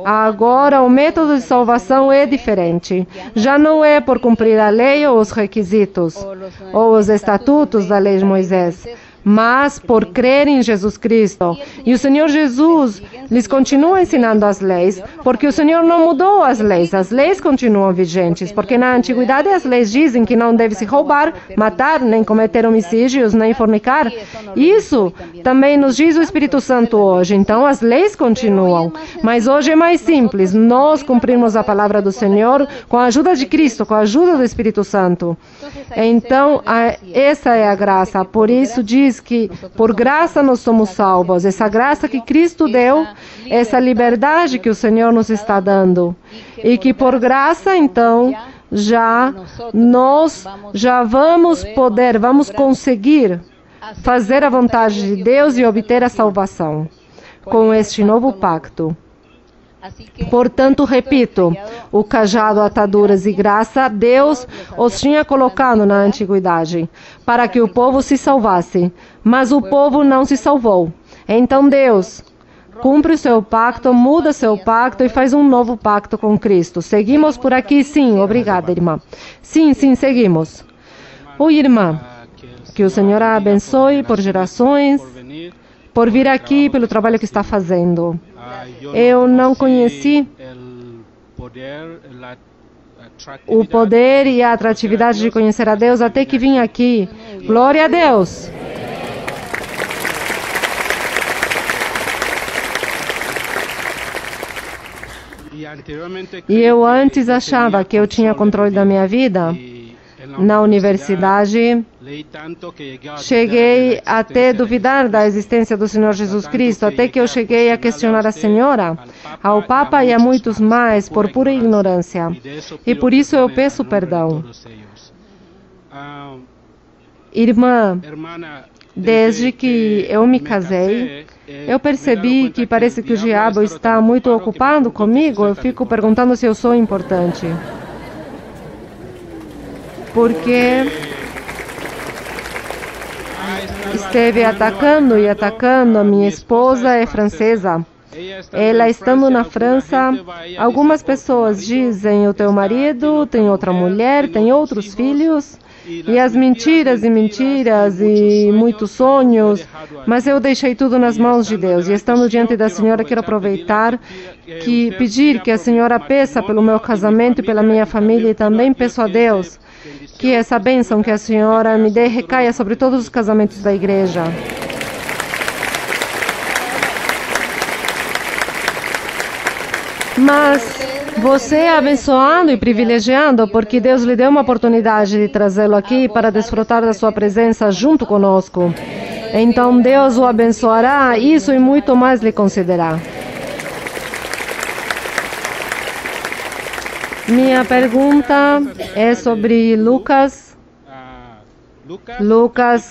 agora o método de salvação é diferente. Já não é por cumprir a lei ou os requisitos, ou os estatutos da lei de Moisés, mas por crer em Jesus Cristo. E o Senhor Jesus lhes continua ensinando as leis, porque o Senhor não mudou as leis continuam vigentes, porque na antiguidade as leis dizem que não deve se roubar, matar, nem cometer homicídios, nem fornicar. Isso também nos diz o Espírito Santo hoje, então as leis continuam, mas hoje é mais simples, nós cumprimos a palavra do Senhor com a ajuda de Cristo, com a ajuda do Espírito Santo. Então, essa é a graça, por isso diz que por graça nós somos salvos, essa graça que Cristo deu, essa liberdade que o Senhor nos está dando, e que por graça então nós já vamos conseguir fazer a vontade de Deus e obter a salvação com este novo pacto. Portanto, repito, o cajado, ataduras e graça, Deus os tinha colocado na antiguidade, para que o povo se salvasse, mas o povo não se salvou. Então Deus cumpre o seu pacto, muda seu pacto e faz um novo pacto com Cristo. Seguimos por aqui? Sim, obrigada, irmã. Sim, seguimos. Oi, irmã, que o Senhor a abençoe por gerações, por vir aqui, pelo trabalho que está fazendo. Eu não conheci o poder e a atratividade de conhecer a Deus até que vim aqui. Glória a Deus! E eu antes achava que eu tinha controle da minha vida. Na universidade, cheguei até duvidar da existência do Senhor Jesus Cristo, até que eu cheguei a questionar a Senhora, ao Papa e a muitos mais, por pura ignorância. E por isso eu peço perdão. Irmã, desde que eu me casei, eu percebi que parece que o diabo está muito ocupado comigo. Eu fico perguntando se eu sou importante. Porque esteve atacando e atacando. Minha esposa é francesa. Ela estando na França, algumas pessoas dizem: o teu marido tem outra mulher, tem outros filhos, e as mentiras e mentiras e muitos sonhos, mas eu deixei tudo nas mãos de Deus. E estando diante da Senhora, quero aproveitar que pedir que a Senhora peça pelo meu casamento e pela minha família, e também peço a Deus que essa bênção que a Senhora me dê recaia sobre todos os casamentos da igreja. Mas você é abençoado e privilegiado porque Deus lhe deu uma oportunidade de trazê-lo aqui para desfrutar da sua presença junto conosco. Então Deus o abençoará, isso e muito mais lhe concederá. Minha pergunta é sobre Lucas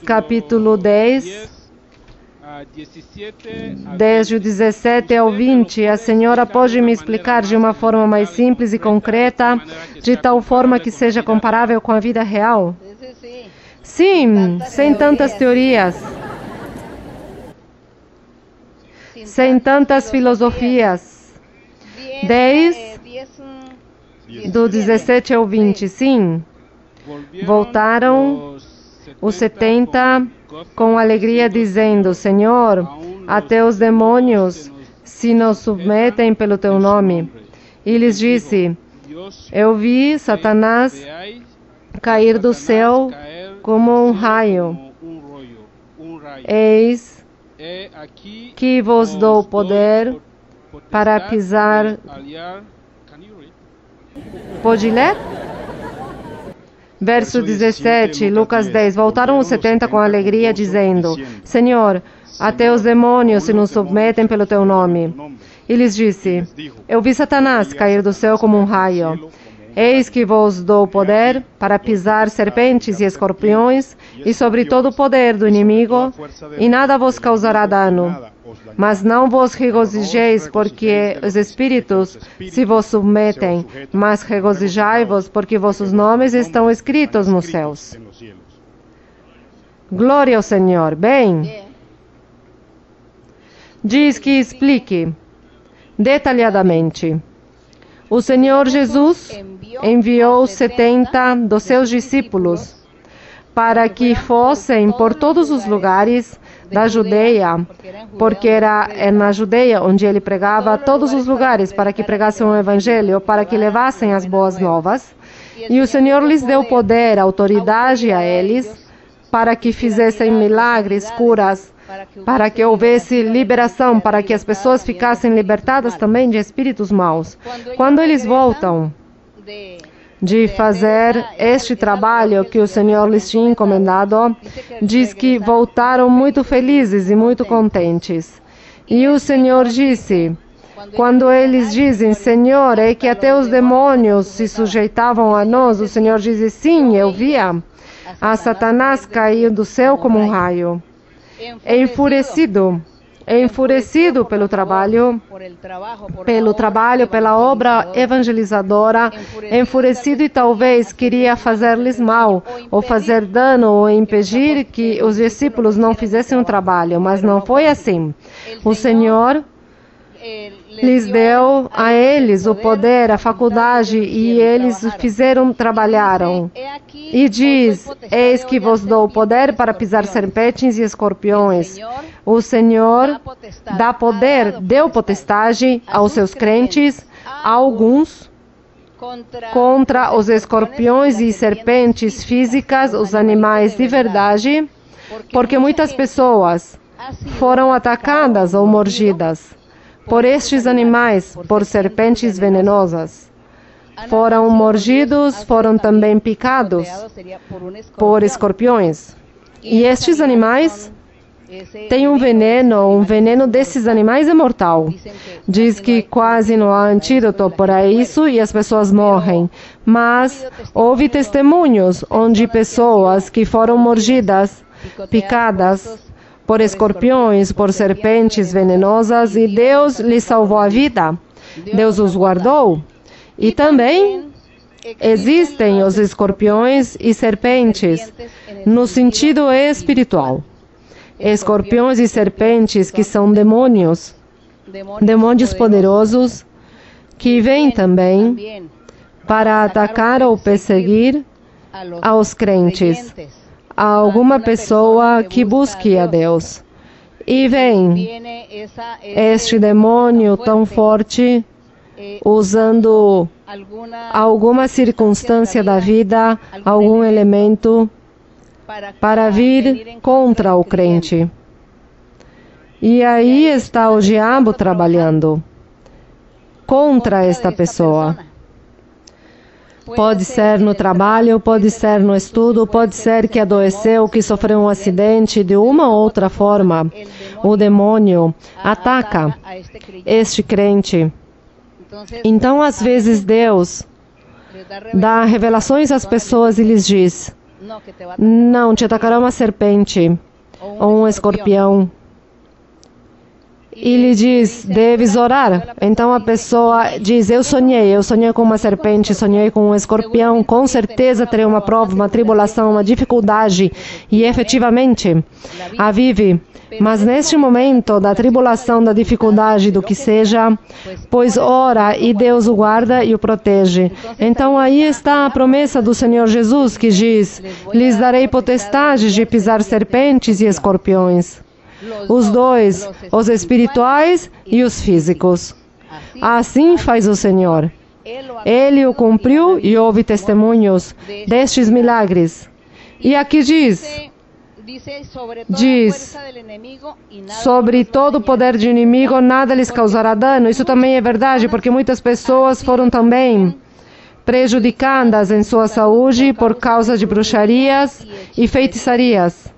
capítulo 10. Desde o 17 ao 20, a senhora pode me explicar de uma forma mais simples e concreta, de tal forma que seja comparável com a vida real? Sim, sem tantas teorias, sem tantas filosofias. 10, do 17 ao 20, sim. Voltaram os 70 com alegria, dizendo: Senhor, até os demônios se nos submetem pelo teu nome. E lhes disse: eu vi Satanás cair do céu como um raio. Eis que vos dou poder para pisar. Pode ler? Verso 17, Lucas 10. Voltaram os 70 com alegria, dizendo: Senhor, até os demônios se nos submetem pelo teu nome. E lhes disse: eu vi Satanás cair do céu como um raio. Eis que vos dou poder para pisar serpentes e escorpiões e sobre todo o poder do inimigo, e nada vos causará dano. Mas não vos regozijeis porque os espíritos se vos submetem, mas regozijai-vos porque vossos nomes estão escritos nos céus. Glória ao Senhor. Bem, diz que explique detalhadamente. O Senhor Jesus enviou 70 dos seus discípulos para que fossem por todos os lugares da Judeia, porque era na Judeia onde ele pregava, a todos os lugares, para que pregassem o Evangelho, para que levassem as boas novas. E o Senhor lhes deu poder, autoridade a eles, para que fizessem milagres, curas, para que houvesse liberação, para que as pessoas ficassem libertadas também de espíritos maus. Quando eles voltam de fazer este trabalho que o Senhor lhes tinha encomendado, diz que voltaram muito felizes e muito contentes. E o Senhor disse, quando eles dizem: Senhor, é que até os demônios se sujeitavam a nós, o Senhor diz: sim, eu via a Satanás cair do céu como um raio. Enfurecido pelo trabalho, pela obra evangelizadora, enfurecido e talvez queria fazer-lhes mal, ou fazer dano, ou impedir que os discípulos não fizessem o trabalho, mas não foi assim. O Senhor lhes deu a eles o poder, a faculdade, e eles fizeram, trabalharam. E diz: eis que vos dou o poder para pisar serpentes e escorpiões. O Senhor dá poder, deu potestade aos seus crentes, a alguns, contra os escorpiões e serpentes físicas, os animais de verdade, porque muitas pessoas foram atacadas ou mordidas por estes animais, por serpentes venenosas. Foram mordidos, foram também picados por escorpiões. E estes animais têm um veneno desses animais é mortal. Diz que quase não há antídoto para isso e as pessoas morrem. Mas houve testemunhos onde pessoas que foram mordidas, picadas por escorpiões, por serpentes venenosas, e Deus lhes salvou a vida. Deus os guardou. E também existem os escorpiões e serpentes no sentido espiritual. escorpiões e serpentes, que são demônios poderosos, que vêm também para atacar ou perseguir aos crentes, a alguma pessoa que busque a Deus. E vem este demônio tão forte, usando alguma circunstância da vida, algum elemento, para vir contra o crente. E aí está o diabo trabalhando contra esta pessoa. Pode ser no trabalho, pode ser no estudo, pode ser que adoeceu, que sofreu um acidente, de uma ou outra forma. O demônio ataca este crente. Então, às vezes, Deus dá revelações às pessoas e lhes diz: não, te atacará uma serpente ou um escorpião. E lhe diz: deves orar. Então a pessoa diz: eu sonhei com uma serpente, sonhei com um escorpião, com certeza terei uma prova, uma tribulação, uma dificuldade. E efetivamente a vive. Mas neste momento da tribulação, da dificuldade, do que seja, pois ora e Deus o guarda e o protege. Então aí está a promessa do Senhor Jesus, que diz: lhes darei potestade de pisar serpentes e escorpiões. Os dois, os espirituais e os físicos. Assim faz o Senhor. Ele o cumpriu e houve testemunhos destes milagres. E aqui diz, sobre todo o poder de inimigo, nada lhes causará dano. Isso também é verdade, porque muitas pessoas foram também prejudicadas em sua saúde por causa de bruxarias e feitiçarias,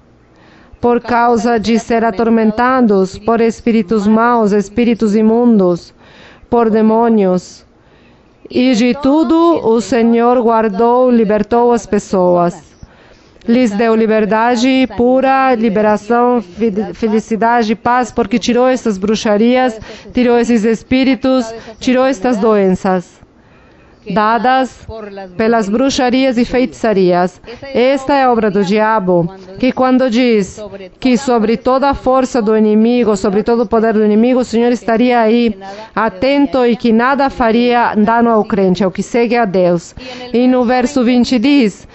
por causa de ser atormentados por espíritos maus, espíritos imundos, por demônios. E de tudo o Senhor guardou, libertou as pessoas. Lhes deu liberdade pura, liberação, felicidade, paz, porque tirou essas bruxarias, tirou esses espíritos, tirou estas doenças dadas pelas bruxarias e feitiçarias. Esta é a obra do diabo, que quando diz que sobre toda a força do inimigo, sobre todo o poder do inimigo, o Senhor estaria aí, atento, e que nada faria dano ao crente, ao que segue a Deus. E no verso 20 diz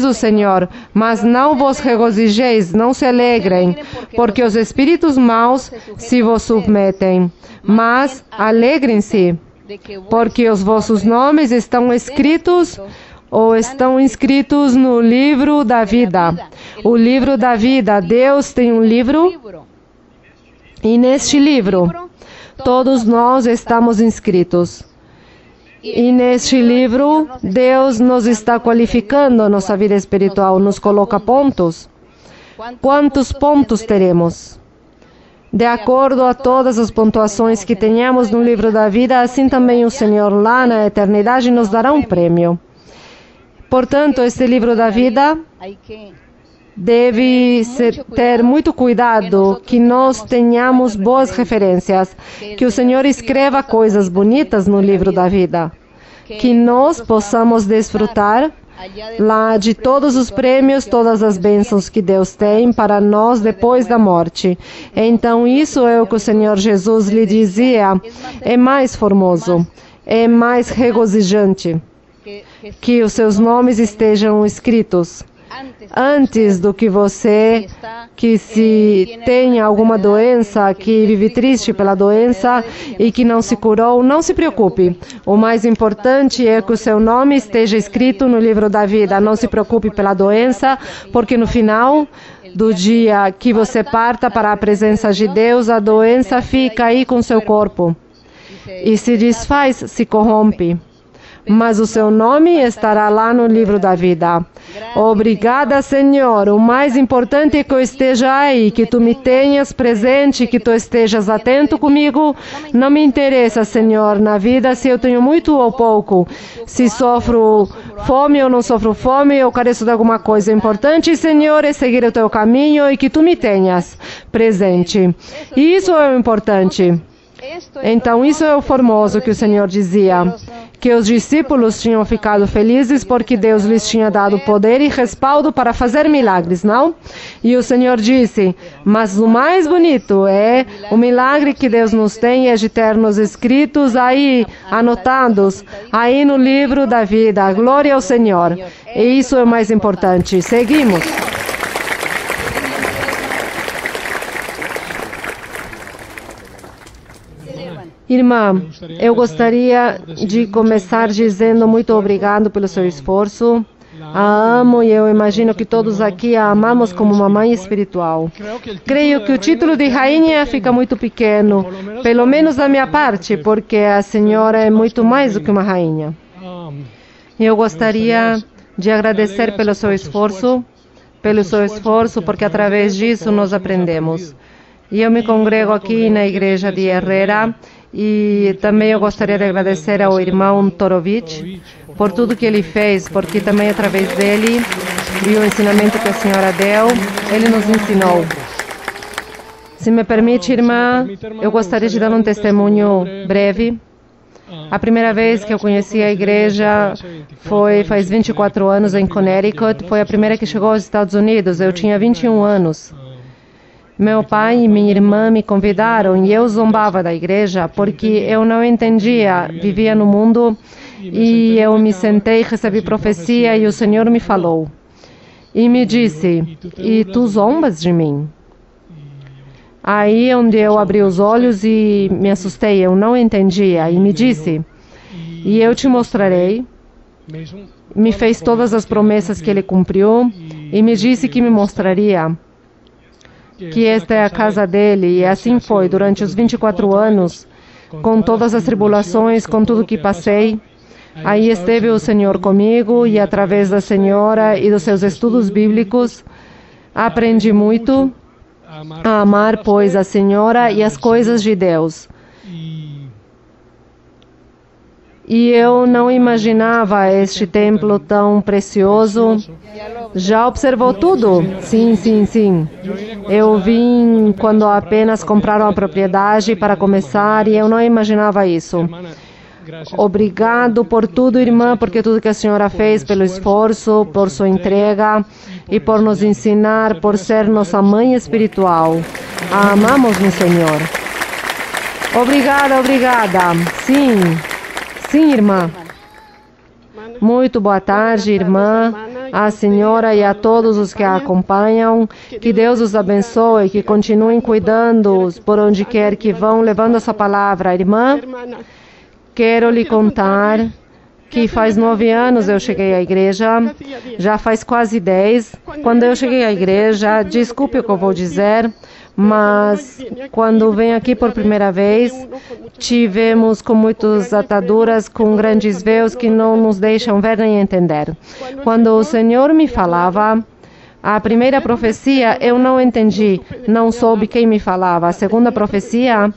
o Senhor: mas não vos regozijeis, não se alegrem, porque os espíritos maus se vos submetem, mas alegrem-se, porque os vossos nomes estão escritos ou estão inscritos no livro da vida. O livro da vida. Deus tem um livro, e neste livro todos nós estamos inscritos. E neste livro Deus nos está qualificando a nossa vida espiritual, nos coloca pontos. Quantos pontos teremos? De acordo a todas as pontuações que tenhamos no livro da vida, assim também o Senhor lá na eternidade nos dará um prêmio. Portanto, este livro da vida deve ter muito cuidado, que nós tenhamos boas referências, que o Senhor escreva coisas bonitas no livro da vida, que nós possamos desfrutar lá de todos os prêmios, todas as bênçãos que Deus tem para nós depois da morte. Então isso é o que o Senhor Jesus lhe dizia: é mais formoso, é mais regozijante que os seus nomes estejam escritos antes do que você, que se tem alguma doença, que vive triste pela doença e que não se curou, não se preocupe. O mais importante é que o seu nome esteja escrito no livro da vida. Não se preocupe pela doença, porque no final do dia que você parta para a presença de Deus, a doença fica aí com seu corpo e se desfaz, se corrompe. Mas o seu nome estará lá no livro da vida. Obrigada, Senhor. O mais importante é que eu esteja aí, que tu me tenhas presente, que tu estejas atento comigo. Não me interessa, Senhor, na vida se eu tenho muito ou pouco, se sofro fome ou não sofro fome, eu careço de alguma coisa. O importante, Senhor, é seguir o teu caminho e que tu me tenhas presente. E isso é o importante. Então, isso é o formoso que o Senhor dizia, que os discípulos tinham ficado felizes porque Deus lhes tinha dado poder e respaldo para fazer milagres, não? E o Senhor disse, mas o mais bonito é o milagre que Deus nos tem é de ter-nos escritos aí, anotados, aí no livro da vida. Glória ao Senhor. E isso é o mais importante. Seguimos. Irmã, eu gostaria de começar dizendo muito obrigado pelo seu esforço. A amo e eu imagino que todos aqui a amamos como uma mãe espiritual. Creio que o título de rainha fica muito pequeno, pelo menos da minha parte, porque a senhora é muito mais do que uma rainha. Eu gostaria de agradecer pelo seu esforço, porque através disso nós aprendemos. E eu me congrego aqui na igreja de Herrera e também eu gostaria de agradecer ao irmão Torovic por tudo que ele fez, porque também através dele e o ensinamento que a senhora deu, ele nos ensinou. Se me permite, irmã, eu gostaria de dar um testemunho breve. A primeira vez que eu conheci a igreja foi faz 24 anos em Connecticut, foi a primeira que chegou aos Estados Unidos, eu tinha 21 anos. Meu pai e minha irmã me convidaram e eu zombava da igreja porque eu não entendia, vivia no mundo e eu me sentei, recebi profecia e o Senhor me falou. E me disse, e tu zombas de mim? Aí onde eu abri os olhos e me assustei, eu não entendia. E me disse, e eu te mostrarei. Me fez todas as promessas que ele cumpriu e me disse que me mostraria que esta é a casa dele, e assim foi durante os 24 anos, com todas as tribulações, com tudo que passei. Aí esteve o Senhor comigo, e através da senhora e dos seus estudos bíblicos, aprendi muito a amar, pois, a senhora e as coisas de Deus. E eu não imaginava este templo tão precioso. Já observou tudo? Sim, sim, sim. Eu vim quando apenas compraram a propriedade para começar e eu não imaginava isso. Obrigado por tudo, irmã, porque tudo que a senhora fez, pelo esforço, por sua entrega e por nos ensinar, por ser nossa mãe espiritual. A amamos no Senhor. Obrigada, obrigada. Sim. Sim, irmã. Muito boa tarde, irmã, a senhora e a todos os que a acompanham. Que Deus os abençoe, que continuem cuidando por onde quer que vão, levando essa palavra. Irmã, quero lhe contar que faz 9 anos eu cheguei à igreja, já faz quase 10. Quando eu cheguei à igreja, desculpe o que eu vou dizer, mas quando venho aqui por primeira vez, tivemos com muitas ataduras, com grandes véus que não nos deixam ver nem entender. Quando o Senhor me falava, a primeira profecia eu não entendi, não soube quem me falava. A segunda profecia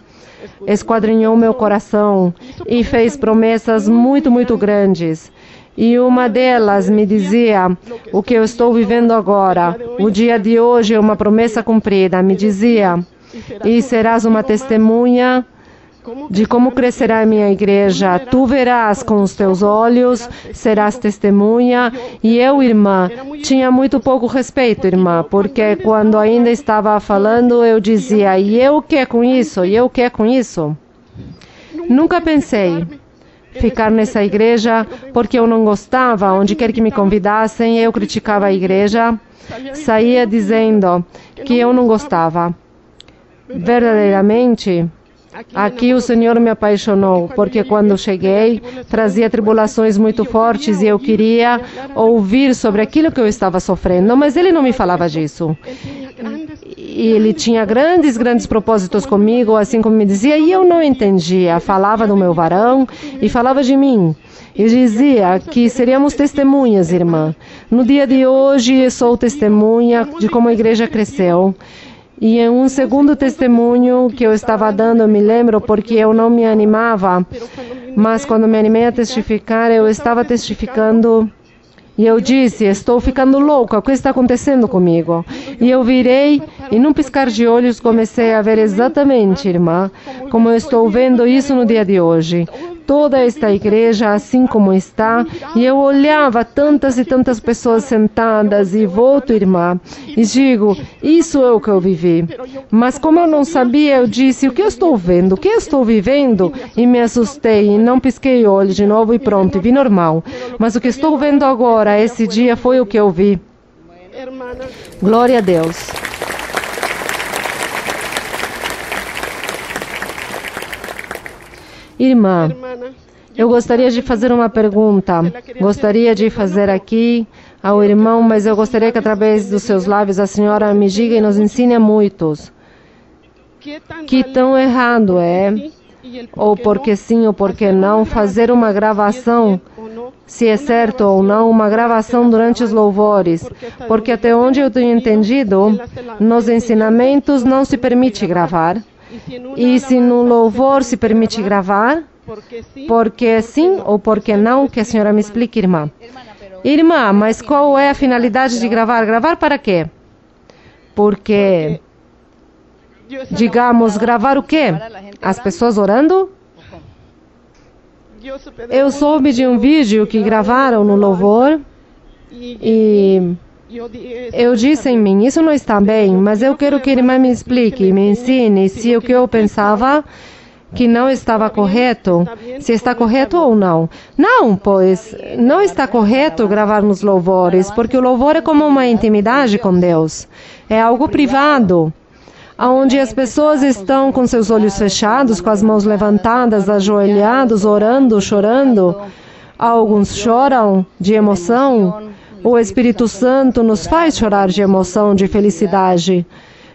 esquadrinhou meu coração e fez promessas muito, muito grandes. E uma delas me dizia o que eu estou vivendo agora. O dia de hoje é uma promessa cumprida. Me dizia, e serás uma testemunha de como crescerá a minha igreja. Tu verás com os teus olhos, serás testemunha. E eu, irmã, tinha muito pouco respeito, irmã, porque quando ainda estava falando, eu dizia, e eu o que é com isso? E eu o que é com isso? Nunca pensei ficar nessa igreja porque eu não gostava. Onde quer que me convidassem, eu criticava a igreja, saía dizendo que eu não gostava. Verdadeiramente, aqui o Senhor me apaixonou, porque quando cheguei, trazia tribulações muito fortes e eu queria ouvir sobre aquilo que eu estava sofrendo, mas ele não me falava disso. E ele tinha grandes propósitos comigo, assim como me dizia, e eu não entendia. Falava do meu varão e falava de mim. E dizia que seríamos testemunhas, irmã. No dia de hoje, sou testemunha de como a igreja cresceu. E em um segundo testemunho que eu estava dando, eu me lembro, porque eu não me animava, mas quando me animei a testificar, eu estava testificando. E eu disse, estou ficando louca, o que está acontecendo comigo? E eu virei e num piscar de olhos comecei a ver exatamente, irmã, como eu estou vendo isso no dia de hoje. toda esta igreja assim como está, e eu olhava tantas e tantas pessoas sentadas e volto, irmã, e digo, isso é o que eu vivi. Mas como eu não sabia, eu disse, o que eu estou vendo? O que eu estou vivendo? E me assustei, e não pisquei o olho de novo e pronto, e vi normal. Mas o que estou vendo agora, esse dia, foi o que eu vi. Glória a Deus. Irmã, eu gostaria de fazer uma pergunta. Gostaria de fazer aqui ao irmão, mas eu gostaria que através dos seus lábios a senhora me diga e nos ensine a muitos. Que tão errado é, ou porque sim ou porque não, fazer uma gravação, se é certo ou não, uma gravação durante os louvores. Porque até onde eu tenho entendido, nos ensinamentos não se permite gravar. E se no louvor se permite gravar, porque sim ou porque não, que a senhora me explique, irmã. Irmã, mas qual é a finalidade de gravar? Gravar para quê? Porque, digamos, gravar o quê? As pessoas orando? Eu soube de um vídeo que gravaram no louvor e eu disse em mim, isso não está bem, mas eu quero que a irmã me explique, me ensine se o que eu pensava que não estava correto, se está correto ou não. Não, pois não está correto gravar nos louvores, porque o louvor é como uma intimidade com Deus. É algo privado, onde as pessoas estão com seus olhos fechados, com as mãos levantadas, ajoelhados, orando, chorando. Alguns choram de emoção. O Espírito Santo nos faz chorar de emoção, de felicidade.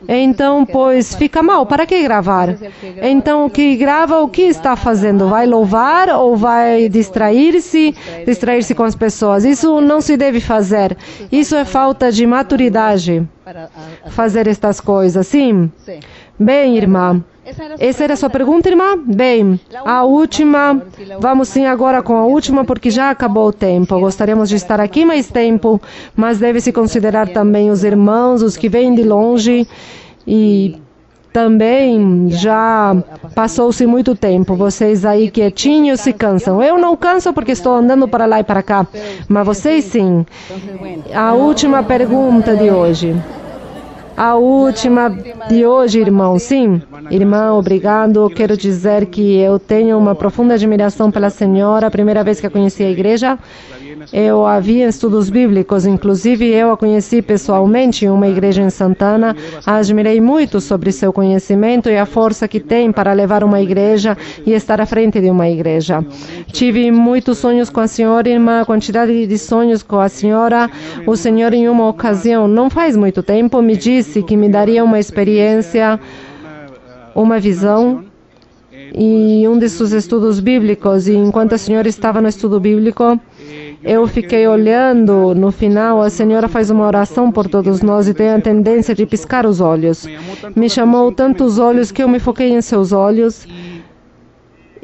Então, pois, fica mal. Para que gravar? Então, o que grava, o que está fazendo? Vai louvar ou vai distrair-se? Distrair-se com as pessoas. Isso não se deve fazer. Isso é falta de maturidade. Fazer estas coisas, sim? Bem, irmã. Essa era a sua pergunta, irmã? Bem, a última, vamos sim agora com a última, porque já acabou o tempo. Gostaríamos de estar aqui mais tempo, mas deve-se considerar também os irmãos, os que vêm de longe, e também já passou-se muito tempo. Vocês aí quietinhos se cansam. Eu não canso porque estou andando para lá e para cá, mas vocês sim. A última pergunta de hoje. A última de hoje, irmão. Sim, irmã, obrigado. Quero dizer que eu tenho uma profunda admiração pela senhora. A primeira vez que a conheci a igreja, eu a vi em estudos bíblicos. Inclusive, eu a conheci pessoalmente em uma igreja em Santana. A admirei muito sobre seu conhecimento e a força que tem para levar uma igreja e estar à frente de uma igreja. Tive muitos sonhos com a senhora, irmã, a quantidade de sonhos com a senhora. O Senhor, em uma ocasião, não faz muito tempo, me disse que me daria uma experiência, uma visão e um de seus estudos bíblicos. E enquanto a senhora estava no estudo bíblico, eu fiquei olhando. No final, a senhora faz uma oração por todos nós e tem a tendência de piscar os olhos. Me chamou tanto os olhos que eu me foquei em seus olhos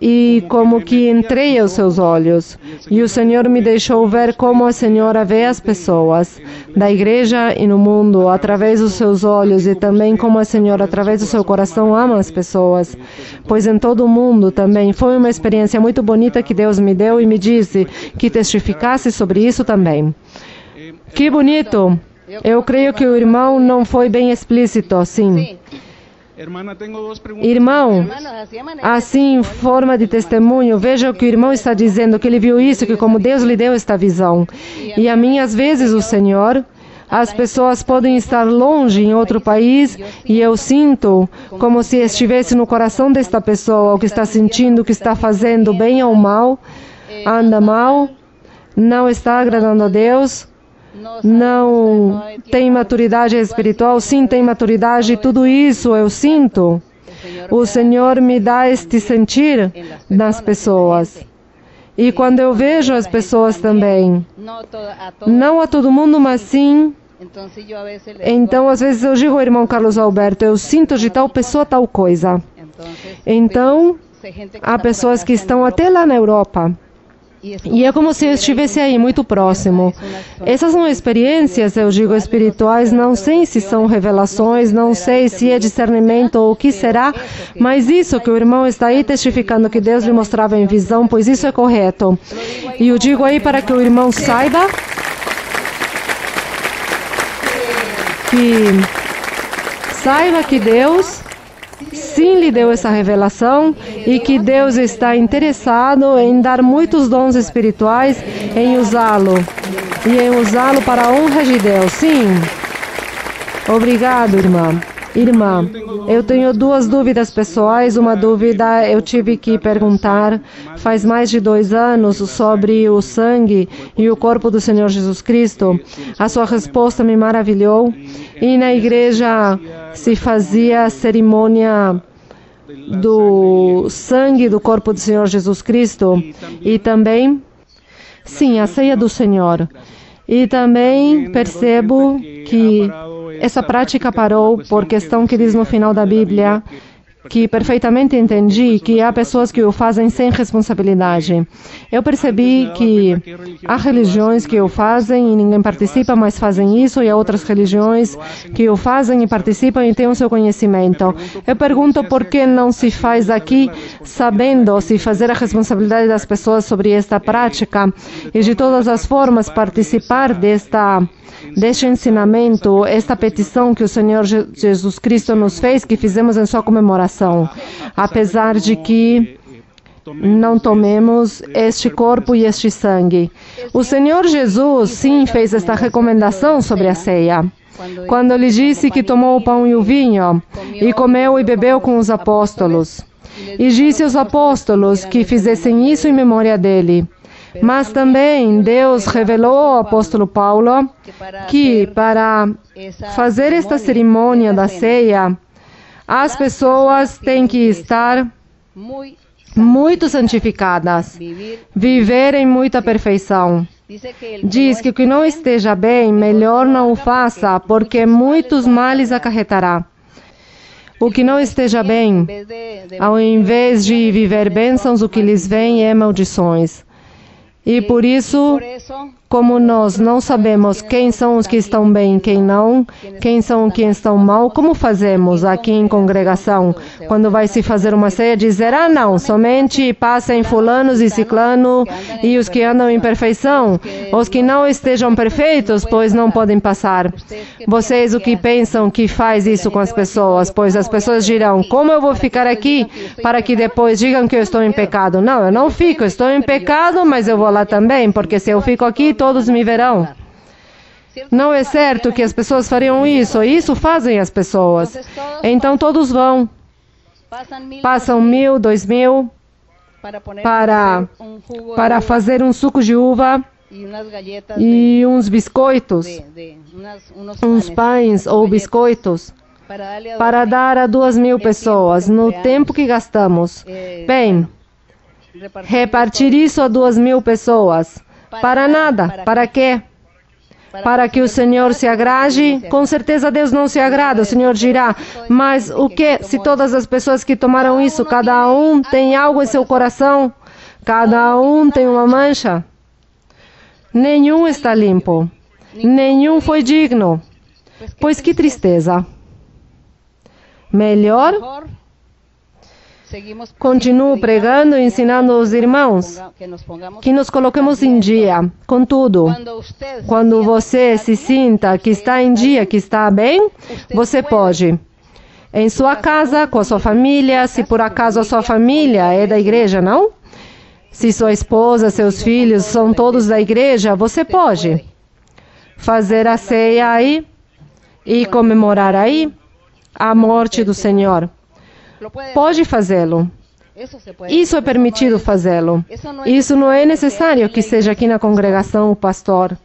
e como que entrei aos seus olhos. E o Senhor me deixou ver como a senhora vê as pessoas da igreja e no mundo através dos seus olhos, e também como a senhora, através do seu coração, ama as pessoas, pois em todo o mundo também. Foi uma experiência muito bonita que Deus me deu e me disse que testificasse sobre isso também. Que bonito! Eu creio que o irmão não foi bem explícito, assim. Irmão, assim, em forma de testemunho, veja o que o irmão está dizendo, que ele viu isso, que como Deus lhe deu esta visão. E a mim, às vezes, o Senhor, as pessoas podem estar longe em outro país e eu sinto como se estivesse no coração desta pessoa, o que está sentindo, o que está fazendo, bem ou mal, anda mal, não está agradando a Deus. Não tem maturidade espiritual, sim tem maturidade, tudo isso eu sinto. O Senhor me dá este sentir nas pessoas. E quando eu vejo as pessoas também, não a todo mundo, mas sim. Então, às vezes eu digo ao irmão Carlos Alberto, eu sinto de tal pessoa tal coisa. Então, há pessoas que estão até lá na Europa. E é como se eu estivesse aí, muito próximo. Essas são experiências, eu digo, espirituais. Não sei se são revelações, não sei se é discernimento ou o que será, mas isso que o irmão está aí testificando que Deus lhe mostrava em visão, pois isso é correto. E eu digo aí para que o irmão saiba que Deus sim lhe deu essa revelação e que Deus está interessado em dar muitos dons espirituais, em usá-lo e em usá-lo para a honra de Deus. Sim. Obrigado, irmã. Irmã, eu tenho duas dúvidas pessoais. Uma dúvida eu tive que perguntar faz mais de 2 anos sobre o sangue e o corpo do Senhor Jesus Cristo. A sua resposta me maravilhou. E na igreja se fazia a cerimônia do sangue do corpo do Senhor Jesus Cristo. E também, sim, a ceia do Senhor. E também percebo que essa prática parou por questão que diz no final da Bíblia, que perfeitamente entendi, que há pessoas que o fazem sem responsabilidade. Eu percebi que há religiões que o fazem e ninguém participa, mas fazem isso, e há outras religiões que o fazem e participam e têm o seu conhecimento. Eu pergunto por que não se faz aqui, sabendo se fazer a responsabilidade das pessoas sobre esta prática e de todas as formas participar deste ensinamento, esta petição que o Senhor Jesus Cristo nos fez, que fizemos em sua comemoração, apesar de que não tomemos este corpo e este sangue. O Senhor Jesus, sim, fez esta recomendação sobre a ceia, quando lhe disse que tomou o pão e o vinho, e comeu e bebeu com os apóstolos, e disse aos apóstolos que fizessem isso em memória dele. Mas também Deus revelou ao apóstolo Paulo que para fazer esta cerimônia da ceia, as pessoas têm que estar muito santificadas, viver em muita perfeição. Diz que o que não esteja bem, melhor não o faça, porque muitos males acarretará. O que não esteja bem, ao invés de viver bênçãos, o que lhes vem é maldições. E por isso, como nós não sabemos quem são os que estão bem e quem não, quem são os que estão mal, como fazemos aqui em congregação? Quando vai se fazer uma ceia, dizer, não, somente passem fulanos e ciclano e os que andam em perfeição. Os que não estejam perfeitos, pois não podem passar. Vocês o que pensam que faz isso com as pessoas? Pois as pessoas dirão, como eu vou ficar aqui para que depois digam que eu estou em pecado? Não, eu não fico, estou em pecado, mas eu vou lá também, porque se eu fico aqui, todos me verão. Não é certo que as pessoas fariam isso. Isso fazem as pessoas. Então todos vão. Passam 1.000, 2.000 para fazer um suco de uva e uns biscoitos, uns pães ou biscoitos, para dar a 2.000 pessoas no tempo que gastamos. Bem, repartir isso a 2.000 pessoas. Para nada. Para quê? Para que o Senhor se agrade? Com certeza Deus não se agrada. O Senhor dirá, mas o que se todas as pessoas que tomaram isso, cada um tem algo em seu coração? Cada um tem uma mancha? Nenhum está limpo. Nenhum foi digno. Pois que tristeza. Melhor... Continuo pregando e ensinando aos irmãos que nos coloquemos em dia com tudo. Quando você se sinta que está em dia, que está bem, você pode. Em sua casa, com a sua família, se por acaso a sua família é da igreja, não? Se sua esposa, seus filhos são todos da igreja, você pode fazer a ceia aí e comemorar aí a morte do Senhor. Pode fazê-lo. Isso é permitido fazê-lo. Isso não é necessário que seja aqui na congregação o pastor.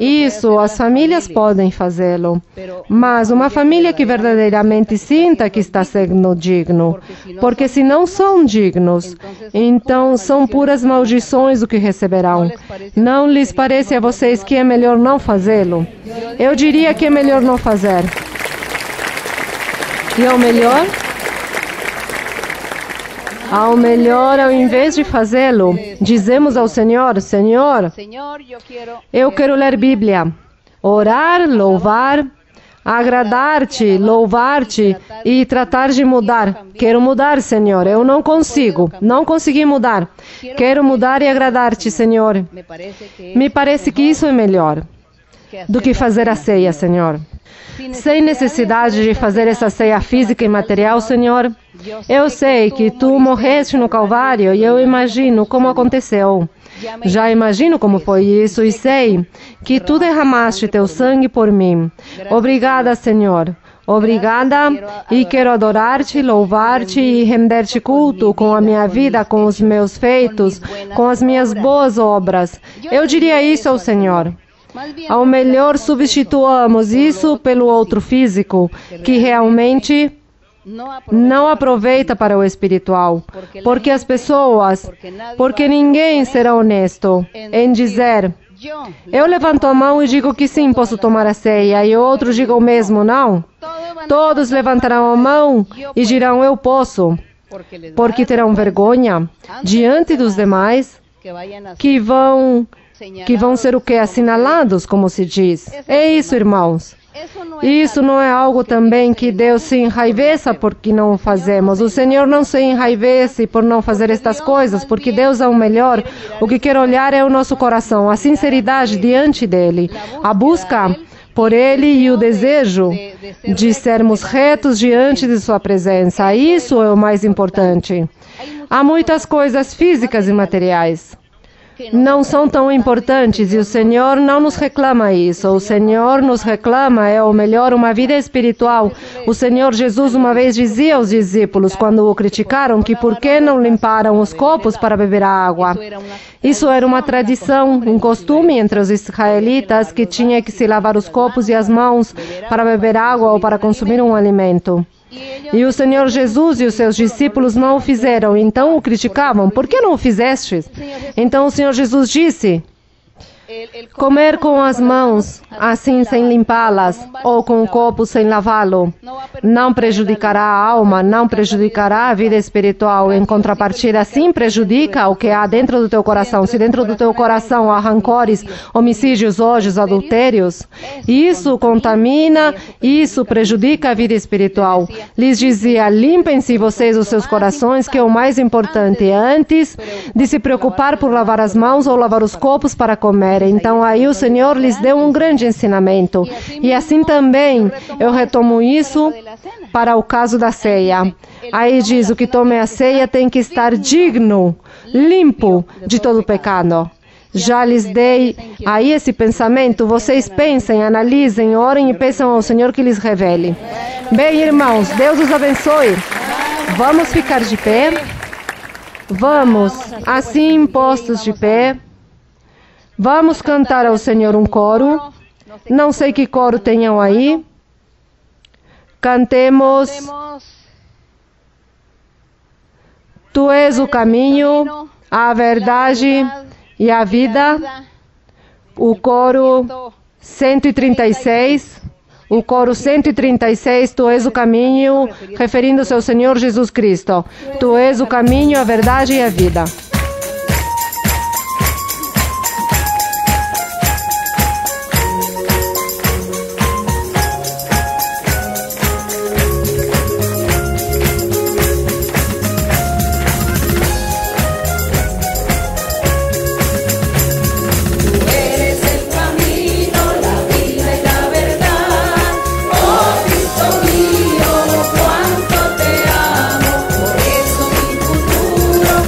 Isso, as famílias podem fazê-lo. Mas uma família que verdadeiramente sinta que está sendo digno. Porque se não são dignos, então são puras maldições o que receberão. Não lhes parece a vocês que é melhor não fazê-lo? Eu diria que é melhor não fazer. E é o melhor? Ao melhor, ao invés de fazê-lo, dizemos ao Senhor: Senhor, eu quero ler Bíblia, orar, louvar, agradar-te, louvar-te e tratar de mudar. Quero mudar, Senhor. Eu não consegui mudar. Quero mudar e agradar-te, Senhor. Me parece que isso é melhor do que fazer a ceia, Senhor. Sem necessidade de fazer essa ceia física e material, Senhor. Eu sei que Tu morreste no Calvário e eu imagino como aconteceu. Já imagino como foi isso e sei que Tu derramaste Teu sangue por mim. Obrigada, Senhor. Obrigada e quero adorar-te, louvar-te e render-te culto com a minha vida, com os meus feitos, com as minhas boas obras. Eu diria isso ao Senhor. Ao melhor, substituamos isso pelo outro físico, que realmente não aproveita para o espiritual. Porque as pessoas, porque ninguém será honesto em dizer: eu levanto a mão e digo que sim, posso tomar a ceia, e outros digam o mesmo, não. Todos levantarão a mão e dirão: eu posso, porque terão vergonha diante dos demais, que vão ser o que? Assinalados, como se diz. É isso, irmãos. Isso não é algo também que Deus se enraiveça porque não o fazemos. O Senhor não se enraivece por não fazer estas coisas, porque Deus é o melhor. O que quer olhar é o nosso coração, a sinceridade diante dEle, a busca por Ele e o desejo de sermos retos diante de Sua presença. Isso é o mais importante. Há muitas coisas físicas e materiais não são tão importantes e o Senhor não nos reclama isso. O Senhor nos reclama, é o melhor, uma vida espiritual. O Senhor Jesus uma vez dizia aos discípulos, quando o criticaram, que por que não limparam os copos para beber a água? Isso era uma tradição, um costume entre os israelitas, que tinha que se lavar os copos e as mãos para beber água ou para consumir um alimento. E o Senhor Jesus e os seus discípulos não o fizeram, então o criticavam. Por que não o fizestes? Então o Senhor Jesus disse: comer com as mãos, assim sem limpá-las, ou com o copo sem lavá-lo, não prejudicará a alma, não prejudicará a vida espiritual. Em contrapartida, sim prejudica o que há dentro do teu coração. Se dentro do teu coração há rancores, homicídios, ódios, adultérios, isso contamina, isso prejudica a vida espiritual. Lhes dizia: limpem-se vocês os seus corações, que é o mais importante, antes de se preocupar por lavar as mãos ou lavar os copos para comer. Então aí o Senhor lhes deu um grande ensinamento. E assim também eu retomo isso para o caso da ceia. Aí diz: o que tome a ceia tem que estar digno, limpo de todo pecado. Já lhes dei aí esse pensamento. Vocês pensem, analisem, orem e peçam ao Senhor que lhes revele. Bem, irmãos, Deus os abençoe. Vamos ficar de pé. Vamos, assim, postos de pé. Vamos cantar ao Senhor um coro. Não sei que coro tenham aí. Cantemos: Tu és o caminho, a verdade e a vida. O coro 136. O coro 136, Tu és o caminho, referindo-se ao Senhor Jesus Cristo. Tu és o caminho, a verdade e a vida.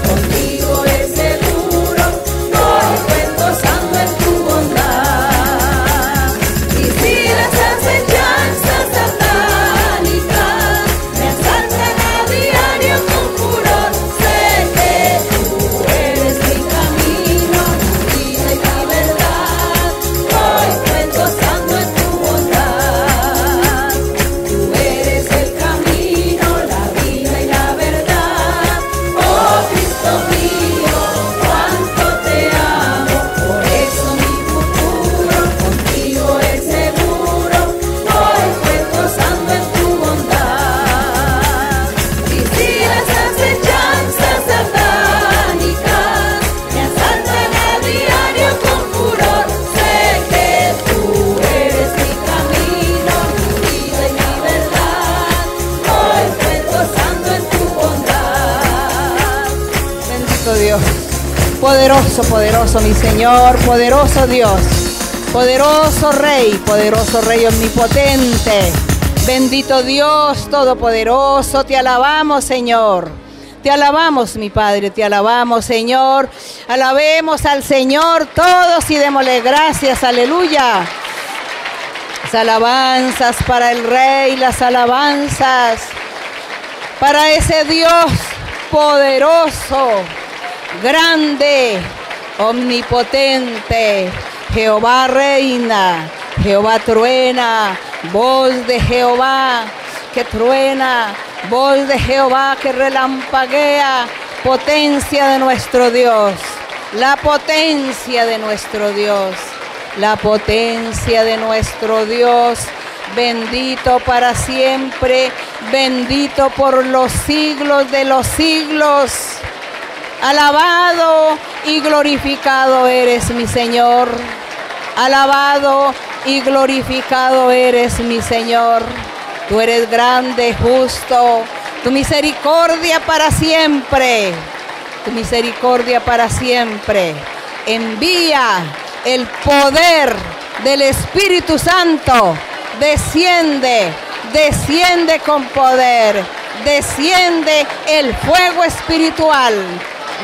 Contigo Dios. Poderoso, poderoso mi Señor, poderoso Dios, poderoso Rey omnipotente. Bendito Dios todopoderoso, te alabamos, Señor. Te alabamos, mi Padre, te alabamos, Señor. Alabemos al Señor todos y démosle gracias, aleluya. Las alabanzas para el Rey, las alabanzas para ese Dios poderoso, grande, omnipotente. Jehová reina, Jehová truena, voz de Jehová que truena, voz de Jehová que relampaguea, potencia de nuestro Dios, la potencia de nuestro Dios, la potencia de nuestro Dios, bendito para siempre, bendito por los siglos de los siglos. Alabado y glorificado eres mi Señor, alabado y glorificado eres mi Señor. Tú eres grande, justo, tu misericordia para siempre, tu misericordia para siempre. Envía el poder del Espíritu Santo, desciende, desciende con poder, desciende el fuego espiritual,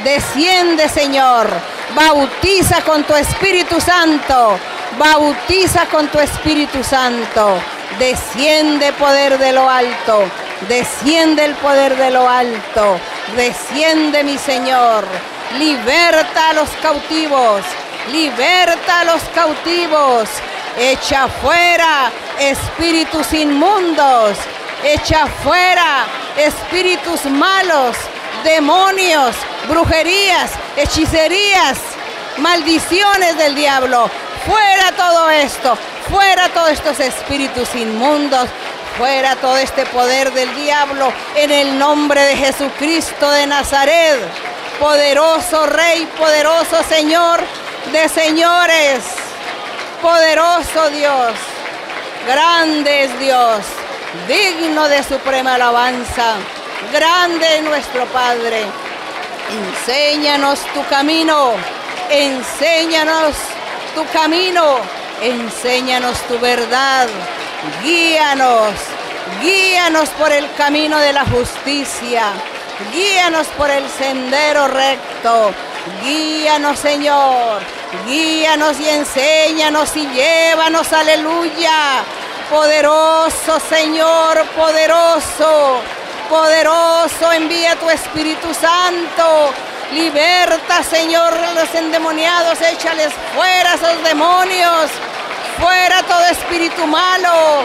desciende, Señor, bautiza con tu Espíritu Santo, bautiza con tu Espíritu Santo. Desciende poder de lo alto, desciende el poder de lo alto, desciende mi Señor, liberta a los cautivos, liberta a los cautivos, echa fuera espíritus inmundos, echa fuera espíritus malos, demonios, brujerías, hechicerías, maldiciones del diablo. Fuera todo esto, fuera todos estos espíritus inmundos, fuera todo este poder del diablo, en el nombre de Jesucristo de Nazaret, poderoso Rey, poderoso Señor de señores, poderoso Dios, grande es Dios, digno de suprema alabanza, grande es nuestro Padre. Enséñanos tu camino, enséñanos tu camino, enséñanos tu verdad, guíanos, guíanos por el camino de la justicia, guíanos por el sendero recto, guíanos, Señor, guíanos y enséñanos y llévanos, aleluya, poderoso Señor, poderoso, poderoso, envía tu Espíritu Santo. Liberta, Señor, a los endemoniados, échales fuera esos demonios, fuera todo espíritu malo,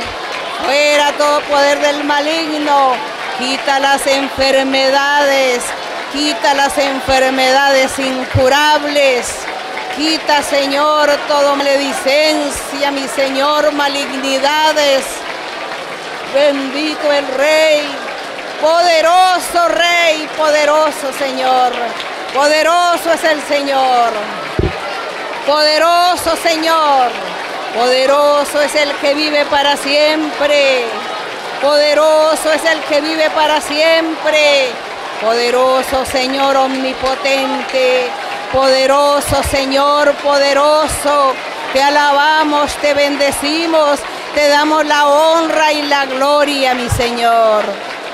fuera todo poder del maligno, quita las enfermedades incurables, quita, Señor, toda maledicencia, mi Señor, malignidades. Bendito el Rey, poderoso Señor. Poderoso es el Señor, poderoso Señor, poderoso es el que vive para siempre, poderoso es el que vive para siempre, poderoso Señor omnipotente, poderoso Señor, poderoso, te alabamos, te bendecimos, te damos la honra y la gloria, mi Señor.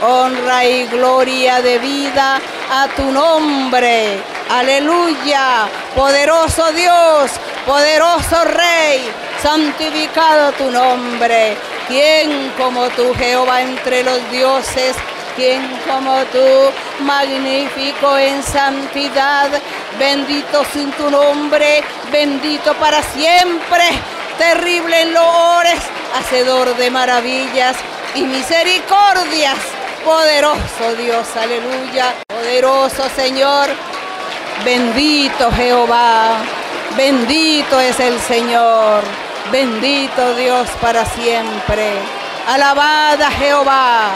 Honra y gloria de vida a tu nombre, aleluya, poderoso Dios, poderoso Rey, santificado tu nombre. ¿Quién como tú, Jehová, entre los dioses? ¿Quién como tú, magnífico en santidad? Bendito sin tu nombre, bendito para siempre, terrible en loores, hacedor de maravillas y misericordias. Poderoso Dios, aleluya, poderoso Señor, bendito Jehová, bendito es el Señor, bendito Dios para siempre. Alabada Jehová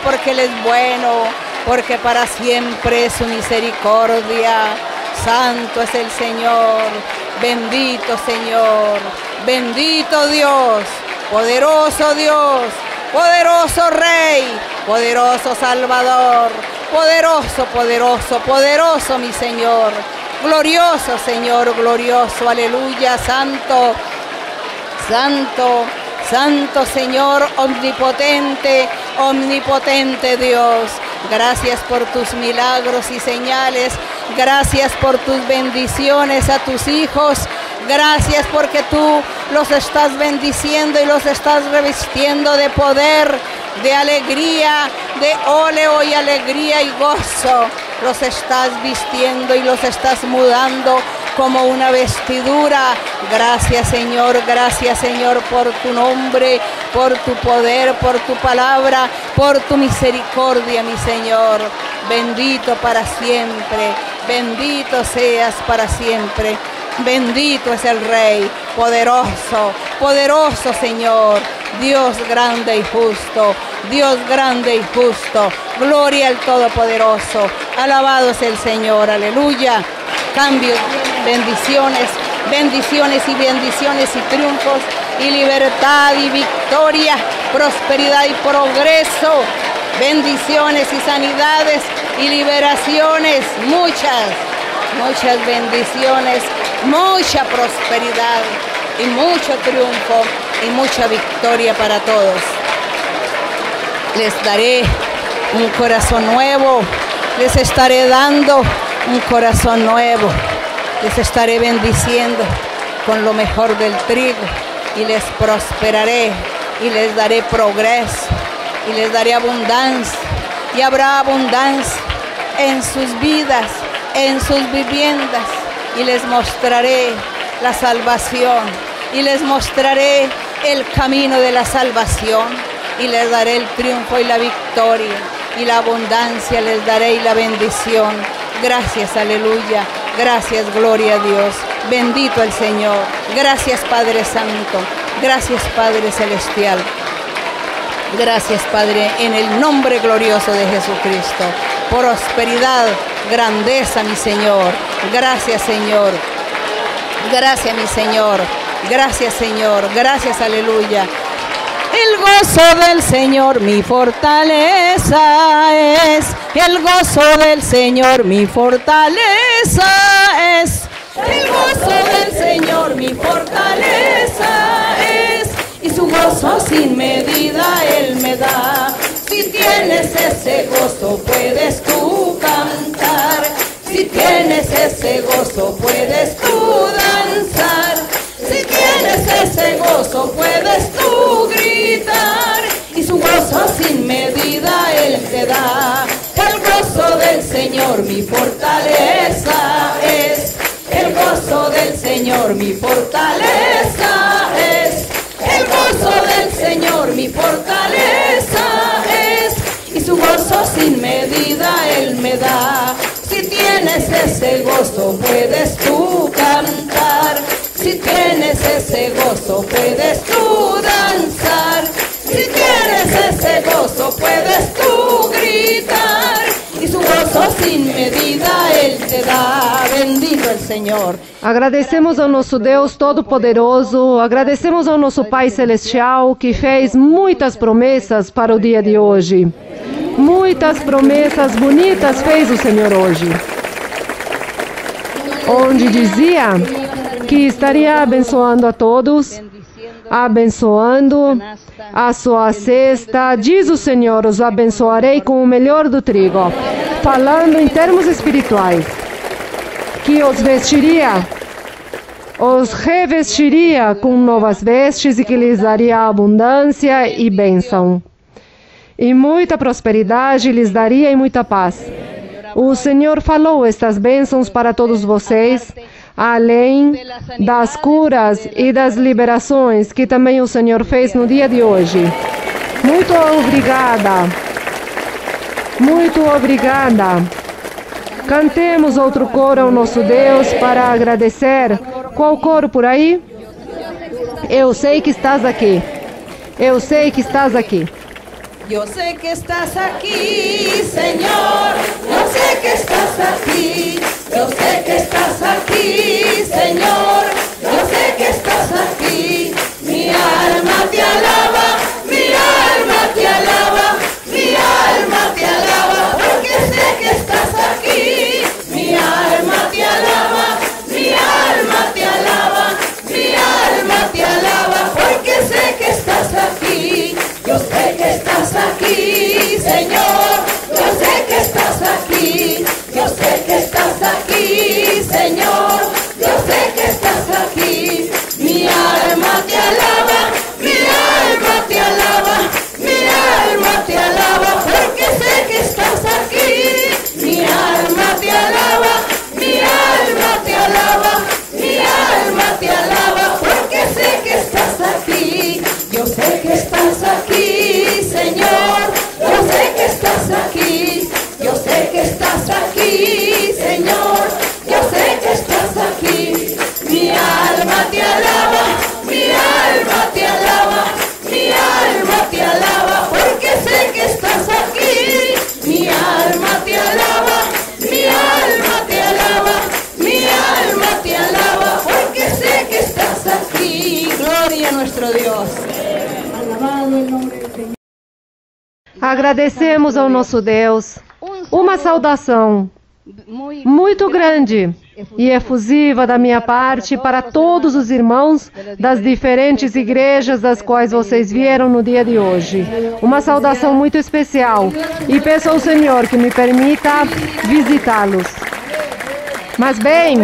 porque Él es bueno, porque para siempre es su misericordia. Santo es el Señor, bendito Señor, bendito Dios, poderoso Dios, poderoso Rey, poderoso Salvador, poderoso, poderoso, poderoso mi Señor, glorioso Señor, glorioso, aleluya, santo, santo, santo Señor, omnipotente, omnipotente Dios. Gracias por tus milagros y señales, gracias por tus bendiciones a tus hijos, gracias porque tú los estás bendiciendo y los estás revistiendo de poder, de alegría, de óleo y alegría y gozo. Los estás vistiendo y los estás mudando como una vestidura. Gracias Señor por tu nombre, por tu poder, por tu palabra, por tu misericordia, mi Señor. Bendito para siempre, bendito seas para siempre. Bendito es el Rey, poderoso, poderoso Señor, Dios grande y justo, Dios grande y justo, gloria al Todopoderoso, alabado es el Señor, aleluya. Cambios, bendiciones, bendiciones y bendiciones y triunfos y libertad y victoria, prosperidad y progreso, bendiciones y sanidades y liberaciones, muchas bendiciones, mucha prosperidad y mucho triunfo y mucha victoria para todos. Les daré un corazón nuevo, les estaré dando un corazón nuevo, les estaré bendiciendo con lo mejor del trigo y les prosperaré y les daré progreso y les daré abundancia y habrá abundancia en sus vidas, en sus viviendas, y les mostraré la salvación y les mostraré el camino de la salvación y les daré el triunfo y la victoria y la abundancia les daré y la bendición. Gracias, aleluya, gracias, gloria a Dios, bendito el Señor, gracias Padre Santo, gracias Padre Celestial, gracias Padre en el nombre glorioso de Jesucristo. Prosperidad, grandeza mi Señor, gracias Señor, gracias mi Señor, gracias Señor, gracias aleluya. El gozo del Señor mi fortaleza es, el gozo del Señor mi fortaleza es, el gozo del Señor mi fortaleza es, y su gozo sin medida Él me da. Si tienes ese gozo puedes tú cantar, si tienes ese gozo puedes tú danzar, si tienes ese gozo puedes tú gritar, y su gozo sin medida Él te da. El gozo del Señor mi fortaleza es, el gozo del Señor mi fortaleza es, el gozo del Señor mi fortaleza es, y su gozo sin medida Él me da. Si tienes ese gozo puedes tú cantar, si tienes ese gozo puedes tú danzar, si tienes ese gozo puedes tú gritar, y su gozo sin medida Él te da. Bendito el Senhor. Agradecemos ao nosso Deus Todo-Poderoso, agradecemos ao nosso Pai Celestial que fez muitas promessas para o dia de hoje. Muitas promessas bonitas fez o Senhor hoje, onde dizia que estaria abençoando a todos, abençoando a sua cesta. Diz o Senhor, os abençoarei com o melhor do trigo, falando em termos espirituais, que os vestiria, os revestiria com novas vestes e que lhes daria abundância e bênção. E muita prosperidade lhes daria e muita paz. O Senhor falou estas bênçãos para todos vocês, além das curas e das liberações que também o Senhor fez no dia de hoje. Muito obrigada. Muito obrigada. Cantemos outro coro ao nosso Deus para agradecer. Qual coro por aí? Eu sei que estás aqui. Eu sei que estás aqui. Yo sé que estás aquí, Señor, yo sé que estás aquí, yo sé que estás aquí, Señor, yo sé que estás aquí. Mi alma te alaba, mi alma estás aquí, yo sé que estás aquí, Señor, yo sé que estás aquí. Mi alma te alaba, mi alma te alaba, mi alma te alaba, porque sé que estás aquí. Mi alma te alaba, mi alma te alaba, mi alma te alaba, porque sé que estás aquí. Gloria a nuestro Dios. Alabado el nombre del Señor. Agradecemos ao nosso Deus. Uma saudação muito grande e efusiva da minha parte para todos os irmãos das diferentes igrejas das quais vocês vieram no dia de hoje. Uma saudação muito especial e peço ao Senhor que me permita visitá-los. Mas bem,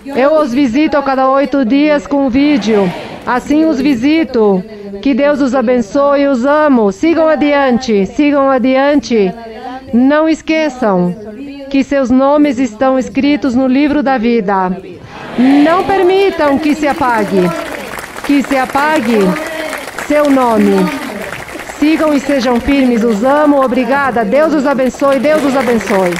eu os visito a cada 8 dias com um vídeo. Assim os visito. Que Deus os abençoe, os amo. Sigam adiante, sigam adiante. Não esqueçam que seus nomes estão escritos no livro da vida. Não permitam que se apague seu nome. Sigam e sejam firmes, os amo, obrigada. Deus os abençoe, Deus os abençoe.